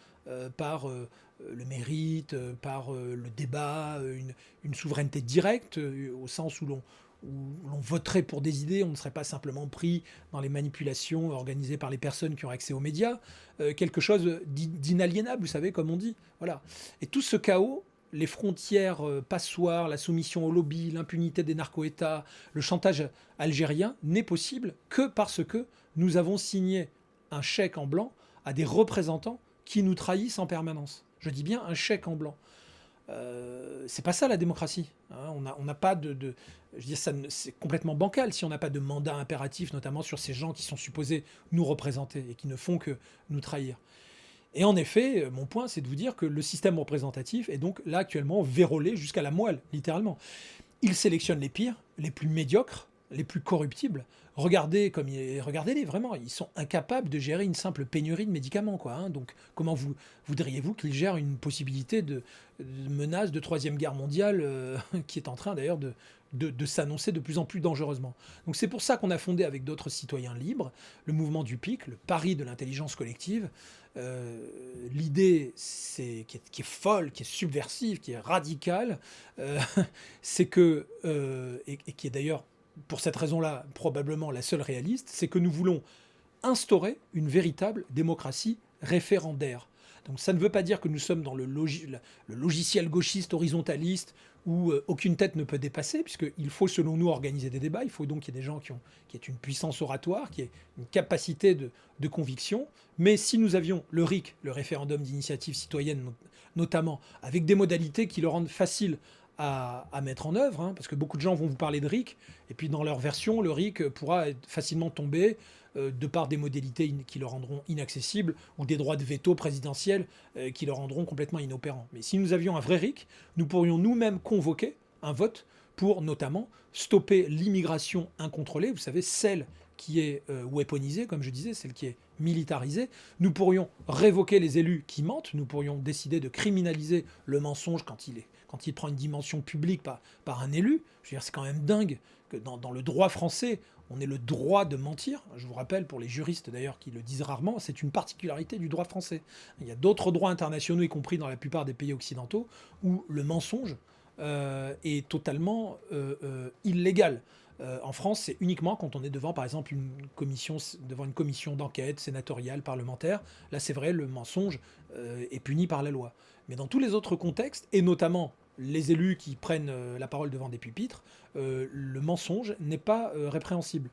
par le mérite, par le débat, une souveraineté directe au sens où l'on voterait pour des idées, on ne serait pas simplement pris dans les manipulations organisées par les personnes qui ont accès aux médias, quelque chose d'inaliénable, vous savez, comme on dit. Voilà. Et tout ce chaos, les frontières passoires, la soumission au lobby, l'impunité des narco-États, le chantage algérien, n'est possible que parce que nous avons signé un chèque en blanc à des représentants qui nous trahissent en permanence. Je dis bien un chèque en blanc. C'est pas ça la démocratie. On n'a pas je veux dire, c'est complètement bancal si on n'a pas de mandat impératif, notamment sur ces gens qui sont supposés nous représenter et qui ne font que nous trahir. Et en effet, mon point, c'est de vous dire que le système représentatif est donc là actuellement vérolé jusqu'à la moelle, littéralement. Il sélectionne les pires, les plus médiocres, les plus corruptibles. Regardez-les, vraiment, ils sont incapables de gérer une simple pénurie de médicaments, quoi. Donc, comment voudriez-vous qu'ils gèrent une possibilité de menace de troisième guerre mondiale qui est en train d'ailleurs de s'annoncer de plus en plus dangereusement. Donc c'est pour ça qu'on a fondé avec d'autres citoyens libres le mouvement du PIC, le pari de l'intelligence collective. L'idée qui est folle, qui est subversive, qui est radicale, c'est que, et qui est d'ailleurs pour cette raison-là probablement la seule réaliste, c'est que nous voulons instaurer une véritable démocratie référendaire. Donc ça ne veut pas dire que nous sommes dans le logiciel gauchiste horizontaliste où aucune tête ne peut dépasser, puisqu'il faut selon nous organiser des débats, il faut donc qu'il y ait des gens qui aient une puissance oratoire, qui aient une capacité de conviction, mais si nous avions le RIC, le référendum d'initiative citoyenne notamment, avec des modalités qui le rendent facile à mettre en œuvre, parce que beaucoup de gens vont vous parler de RIC, et puis dans leur version, le RIC pourra facilement tomber de par des modalités qui le rendront inaccessible, ou des droits de veto présidentiels qui le rendront complètement inopérant. Mais si nous avions un vrai RIC, nous pourrions nous-mêmes convoquer un vote pour notamment stopper l'immigration incontrôlée, vous savez, celle qui est weaponisée, comme je disais, celle qui est militarisée. Nous pourrions révoquer les élus qui mentent, nous pourrions décider de criminaliser le mensonge quand il prend une dimension publique par un élu. Je veux dire, c'est quand même dingue que dans le droit français, on ait le droit de mentir. Je vous rappelle, pour les juristes d'ailleurs qui le disent rarement, c'est une particularité du droit français. Il y a d'autres droits internationaux, y compris dans la plupart des pays occidentaux, où le mensonge est totalement illégal. En France, c'est uniquement quand on est devant, par exemple, devant une commission d'enquête sénatoriale, parlementaire. Là, c'est vrai, le mensonge est puni par la loi. Mais dans tous les autres contextes, et notamment les élus qui prennent la parole devant des pupitres, le mensonge n'est pas répréhensible.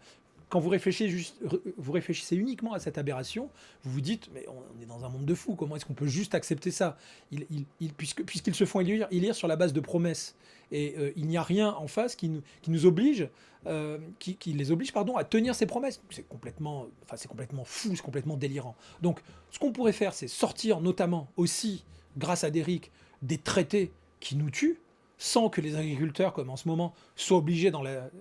Quand vous réfléchissez uniquement à cette aberration, vous vous dites, mais on est dans un monde de fous, comment est-ce qu'on peut juste accepter ça puisqu'ils se font élire sur la base de promesses. Et il n'y a rien en face qui nous oblige, qui les oblige à tenir ces promesses. C'est complètement fou, c'est complètement délirant. Donc ce qu'on pourrait faire, c'est sortir notamment aussi, grâce à Derrick, des traités qui nous tuent, sans que les agriculteurs, comme en ce moment, soient obligés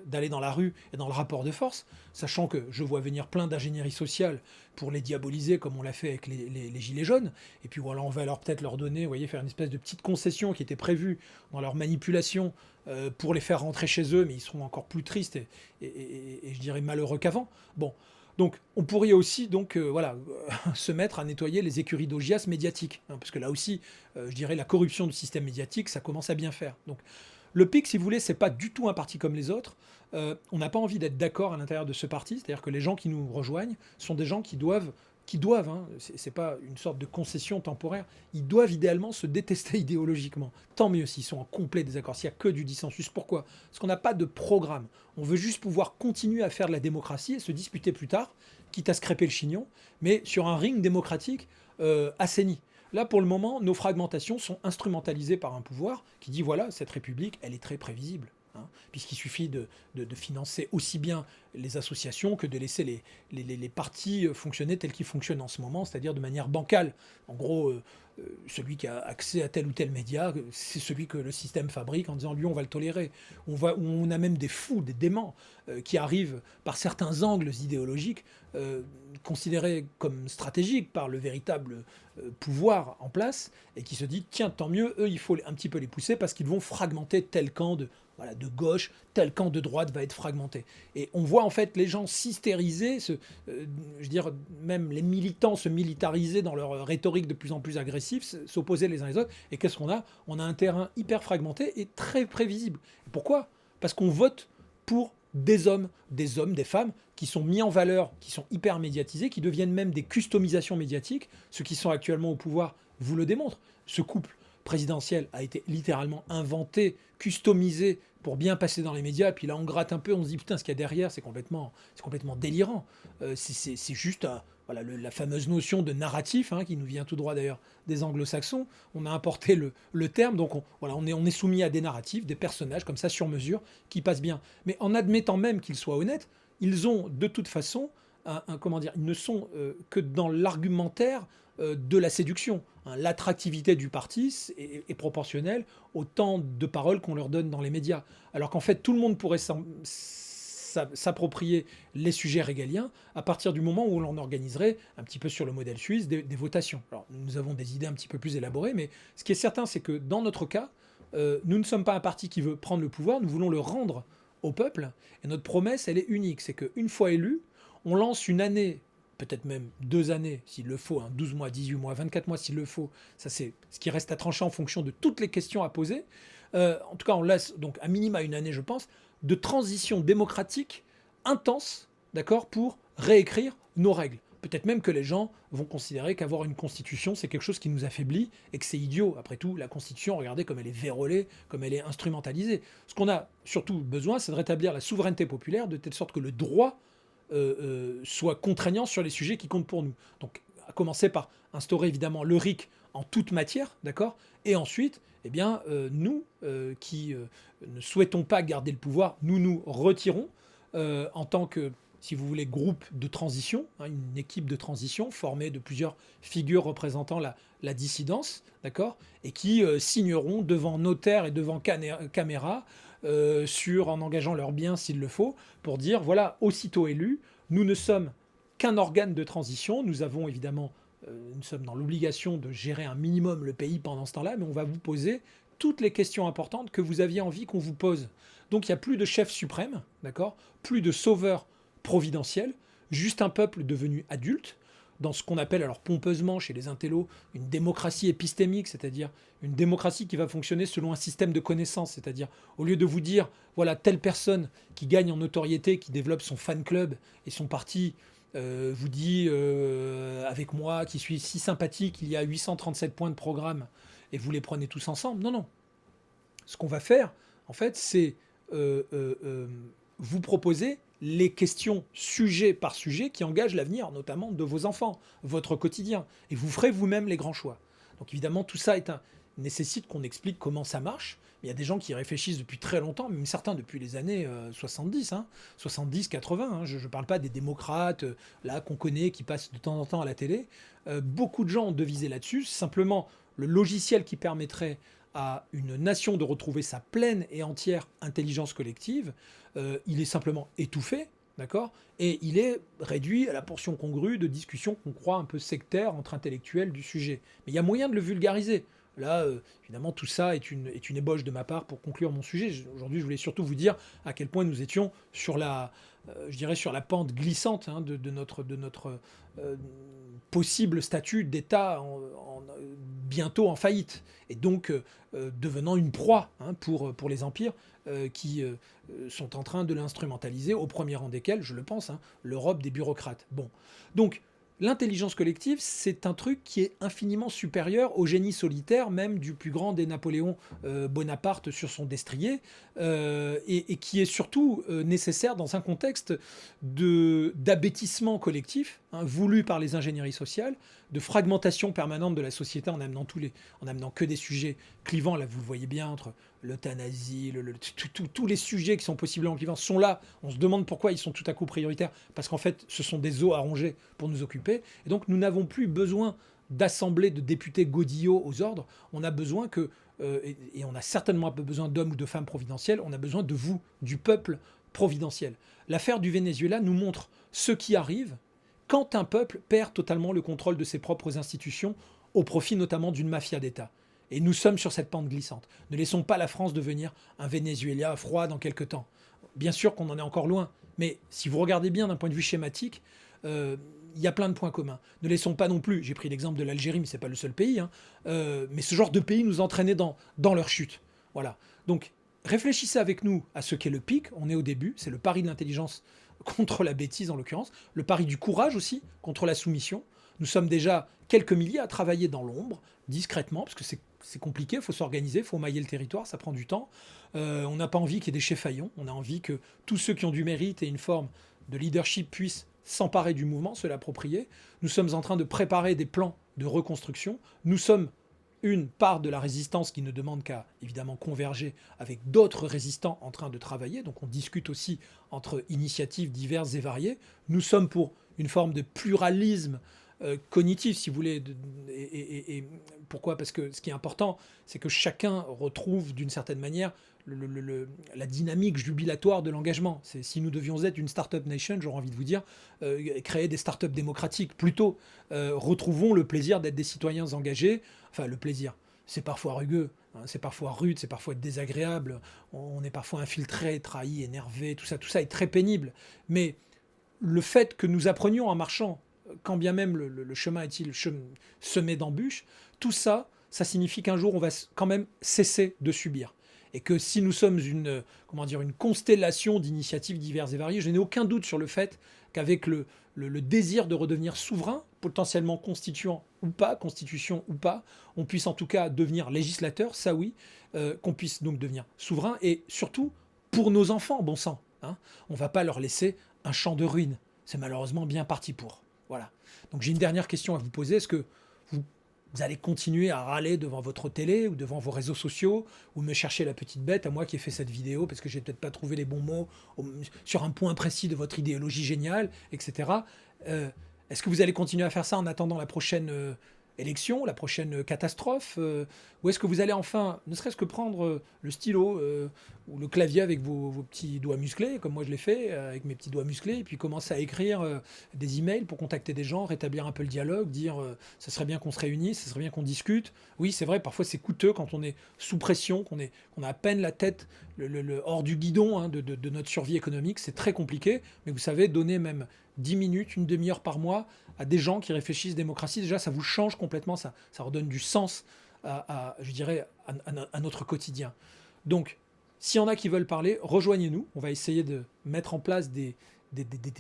d'aller dans la rue et dans le rapport de force, sachant que je vois venir plein d'ingénierie sociale pour les diaboliser, comme on l'a fait avec les gilets jaunes, et puis voilà, on va peut-être leur donner, vous voyez, faire une espèce de petite concession qui était prévue dans leur manipulation pour les faire rentrer chez eux, mais ils seront encore plus tristes et je dirais malheureux qu'avant. Bon. Donc, on pourrait aussi se mettre à nettoyer les écuries d'augias médiatiques, parce que là aussi, je dirais, la corruption du système médiatique, ça commence à bien faire. Donc, Le PIC, si vous voulez, c'est pas du tout un parti comme les autres. On n'a pas envie d'être d'accord à l'intérieur de ce parti, c'est-à-dire que les gens qui nous rejoignent sont des gens qui doivent, hein, c'est pas une sorte de concession temporaire, ils doivent idéalement se détester idéologiquement. Tant mieux s'ils sont en complet désaccord, s'il n'y a que du dissensus. Pourquoi? Parce qu'on n'a pas de programme. On veut juste pouvoir continuer à faire de la démocratie et se disputer plus tard, quitte à se crêper le chignon, mais sur un ring démocratique assaini. Là, pour le moment, nos fragmentations sont instrumentalisées par un pouvoir qui dit, voilà, cette République, elle est très prévisible, hein, puisqu'il suffit de financer aussi bien les associations que de laisser les partis fonctionner tels qu'ils fonctionnent en ce moment, c'est-à-dire de manière bancale. En gros, celui qui a accès à tel ou tel média, c'est celui que le système fabrique en disant, lui, on va le tolérer. On a même des fous, des déments, qui arrivent par certains angles idéologiques, considérés comme stratégiques par le véritable pouvoir en place, et qui se dit, tiens, tant mieux, eux, il faut un petit peu les pousser parce qu'ils vont fragmenter tel camp de gauche, tel camp de droite va être fragmenté. Et on voit en fait les gens s'hystériser, je veux dire, même les militants se militariser dans leur rhétorique de plus en plus agressive, s'opposer les uns les autres. Et qu'est-ce qu'on a? On a un terrain hyper fragmenté et très prévisible. Pourquoi? Parce qu'on vote pour des hommes, des femmes qui sont mis en valeur, qui sont hyper médiatisés, qui deviennent même des customisations médiatiques. Ceux qui sont actuellement au pouvoir vous le démontrent. Ce couple présidentiel a été littéralement inventé, customisé pour bien passer dans les médias. Puis là, on gratte un peu, on se dit putain, ce qu'il y a derrière, c'est complètement délirant. C'est juste voilà, la fameuse notion de narratif, hein, qui nous vient tout droit d'ailleurs des anglo-saxons. On a importé le terme, donc voilà, on est soumis à des narratifs, des personnages comme ça sur mesure qui passent bien. Mais en admettant même qu'ils soient honnêtes, ils ont de toute façon comment dire, ils ne sont que dans l'argumentaire de la séduction, hein. L'attractivité du parti est proportionnelle au temps de parole qu'on leur donne dans les médias. Alors qu'en fait, tout le monde pourrait s'approprier les sujets régaliens à partir du moment où l'on organiserait, un petit peu sur le modèle suisse, des votations. Alors, nous avons des idées un petit peu plus élaborées, mais ce qui est certain, c'est que dans notre cas, nous ne sommes pas un parti qui veut prendre le pouvoir, nous voulons le rendre au peuple, et notre promesse, elle est unique, c'est qu'une fois élu, on lance une année, peut-être même 2 années s'il le faut, hein, 12 mois, 18 mois, 24 mois s'il le faut, ça c'est ce qui reste à trancher en fonction de toutes les questions à poser. En tout cas, on laisse donc à minima une année, je pense, de transition démocratique intense, d'accord, pour réécrire nos règles. Peut-être même que les gens vont considérer qu'avoir une constitution, c'est quelque chose qui nous affaiblit et que c'est idiot. Après tout, la constitution, regardez comme elle est vérolée, comme elle est instrumentalisée. Ce qu'on a surtout besoin, c'est de rétablir la souveraineté populaire de telle sorte que le droit soit contraignant sur les sujets qui comptent pour nous. Donc, à commencer par instaurer évidemment le RIC en toute matière, d'accord. Et ensuite, eh bien, nous qui ne souhaitons pas garder le pouvoir, nous nous retirons en tant que, si vous voulez, groupe de transition, hein, une équipe de transition formée de plusieurs figures représentant la dissidence, d'accord, et qui signeront devant notaire et devant caméra en engageant leurs biens s'il le faut, pour dire, voilà, aussitôt élus, nous ne sommes qu'un organe de transition, nous avons évidemment, nous sommes dans l'obligation de gérer un minimum le pays pendant ce temps-là, mais on va vous poser toutes les questions importantes que vous aviez envie qu'on vous pose. Donc il n'y a plus de chef suprême, d'accord, plus de sauveur providentiel, juste un peuple devenu adulte, dans ce qu'on appelle alors pompeusement chez les intellos une démocratie épistémique, c'est-à-dire une démocratie qui va fonctionner selon un système de connaissances, c'est-à-dire au lieu de vous dire, voilà, telle personne qui gagne en notoriété, qui développe son fan club et son parti, vous dit, avec moi qui suis si sympathique, il y a 837 points de programme, et vous les prenez tous ensemble. Non, non. Ce qu'on va faire, en fait, c'est vous proposer les questions sujet par sujet qui engagent l'avenir, notamment de vos enfants, votre quotidien. Et vous ferez vous-même les grands choix. Donc évidemment, tout ça nécessite qu'on explique comment ça marche. Il y a des gens qui réfléchissent depuis très longtemps, même certains depuis les années 70, hein, 70, 80. Hein. Je ne parle pas des démocrates là qu'on connaît, qui passent de temps en temps à la télé. Beaucoup de gens ont devisé là-dessus. Simplement, le logiciel qui permettrait à une nation de retrouver sa pleine et entière intelligence collective, il est simplement étouffé, d'accord, et il est réduit à la portion congrue de discussions qu'on croit un peu sectaires entre intellectuels du sujet. Mais il y a moyen de le vulgariser. Là, évidemment, tout ça est une ébauche de ma part pour conclure mon sujet. Aujourd'hui, je voulais surtout vous dire à quel point nous étions sur je dirais, sur la pente glissante, hein, de notre euh, possible statut d'État bientôt en faillite, et donc devenant une proie, hein, pour les empires qui sont en train de l'instrumentaliser, au premier rang desquels, je le pense, hein, l'Europe des bureaucrates. Bon, donc l'intelligence collective, c'est un truc qui est infiniment supérieur au génie solitaire, même du plus grand des Napoléon Bonaparte sur son destrier, et qui est surtout nécessaire dans un contexte d'abêtissement collectif, hein, voulu par les ingénieries sociales, de fragmentation permanente de la société en amenant que des sujets clivants. Là, vous le voyez bien, entre l'euthanasie, tous les sujets qui sont possiblement clivants sont là. On se demande pourquoi ils sont tout à coup prioritaires, parce qu'en fait, ce sont des os à ronger pour nous occuper. Et donc, nous n'avons plus besoin d'assemblées de députés godillots aux ordres. On a besoin et on a certainement pas besoin d'hommes ou de femmes providentiels, on a besoin de vous, du peuple providentiel. L'affaire du Venezuela nous montre ce qui arrive quand un peuple perd totalement le contrôle de ses propres institutions, au profit notamment d'une mafia d'État. Et nous sommes sur cette pente glissante. Ne laissons pas la France devenir un Venezuela froid dans quelques temps. Bien sûr qu'on en est encore loin, mais si vous regardez bien d'un point de vue schématique, il y a plein de points communs. Ne laissons pas non plus, j'ai pris l'exemple de l'Algérie, mais ce n'est pas le seul pays, hein, mais ce genre de pays nous entraîner dans leur chute. Voilà. Donc, réfléchissez avec nous à ce qu'est le pic. On est au début, c'est le pari de l'intelligence contre la bêtise en l'occurrence, le pari du courage aussi contre la soumission. Nous sommes déjà quelques milliers à travailler dans l'ombre, discrètement, parce que c'est compliqué, il faut s'organiser, il faut mailler le territoire, ça prend du temps. On n'a pas envie qu'il y ait des cheffaillons, on a envie que tous ceux qui ont du mérite et une forme de leadership puissent s'emparer du mouvement, se l'approprier. Nous sommes en train de préparer des plans de reconstruction. Nous sommes une part de la résistance qui ne demande qu'à évidemment converger avec d'autres résistants en train de travailler. Donc on discute aussi entre initiatives diverses et variées. Nous sommes pour une forme de pluralisme cognitif, si vous voulez. Et pourquoi? Parce que ce qui est important, c'est que chacun retrouve d'une certaine manière la dynamique jubilatoire de l'engagement. Si nous devions être une start-up nation, j'aurais envie de vous dire, créer des start-up démocratiques. Plutôt, retrouvons le plaisir d'être des citoyens engagés. Enfin, le plaisir, c'est parfois rugueux, hein, c'est parfois rude, c'est parfois désagréable. On est parfois infiltré, trahi, énervé, tout ça est très pénible. Mais le fait que nous apprenions en marchant, quand bien même le chemin est-il semé d'embûches, tout ça, ça signifie qu'un jour on va quand même cesser de subir. Et que si nous sommes une constellation d'initiatives diverses et variées, je n'ai aucun doute sur le fait qu'avec le désir de redevenir souverain, potentiellement constituant ou pas, constitution ou pas, on puisse en tout cas devenir législateur, ça oui, qu'on puisse donc devenir souverain, et surtout pour nos enfants, bon sang. Hein, on ne va pas leur laisser un champ de ruines. C'est malheureusement bien parti pour. Voilà. Donc j'ai une dernière question à vous poser. Est-ce que vous allez continuer à râler devant votre télé ou devant vos réseaux sociaux, ou me chercher la petite bête à moi qui ai fait cette vidéo parce que j'ai peut-être pas trouvé les bons mots sur un point précis de votre idéologie géniale, etc. Est-ce que vous allez continuer à faire ça en attendant la prochaine élection, la prochaine catastrophe, ou est-ce que vous allez enfin, ne serait-ce que prendre le stylo ou le clavier avec vos petits doigts musclés, comme moi je l'ai fait, avec mes petits doigts musclés, et puis commencer à écrire des emails pour contacter des gens, rétablir un peu le dialogue, dire ça serait bien qu'on se réunisse, ça serait bien qu'on discute. Oui, c'est vrai, parfois c'est coûteux quand on est sous pression, qu'on a à peine la tête hors du guidon, hein, de notre survie économique, c'est très compliqué, mais vous savez, donner même 10 minutes, une demi-heure par mois à des gens qui réfléchissent démocratie, déjà ça vous change complètement, ça redonne du sens je dirais, à notre quotidien. Donc, s'il y en a qui veulent parler, rejoignez-nous. On va essayer de mettre en place des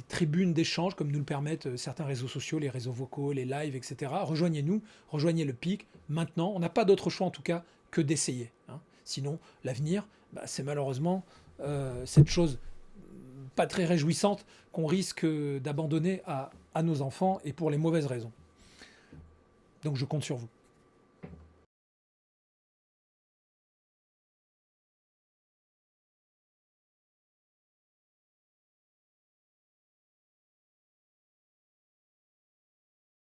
tribunes d'échange, comme nous le permettent certains réseaux sociaux, les réseaux vocaux, les lives, etc. Rejoignez-nous, rejoignez le PIC. Maintenant, on n'a pas d'autre choix en tout cas que d'essayer. Hein. Sinon, l'avenir, c'est malheureusement cette chose pas très réjouissante qu'on risque d'abandonner à nos enfants, et pour les mauvaises raisons. Donc je compte sur vous.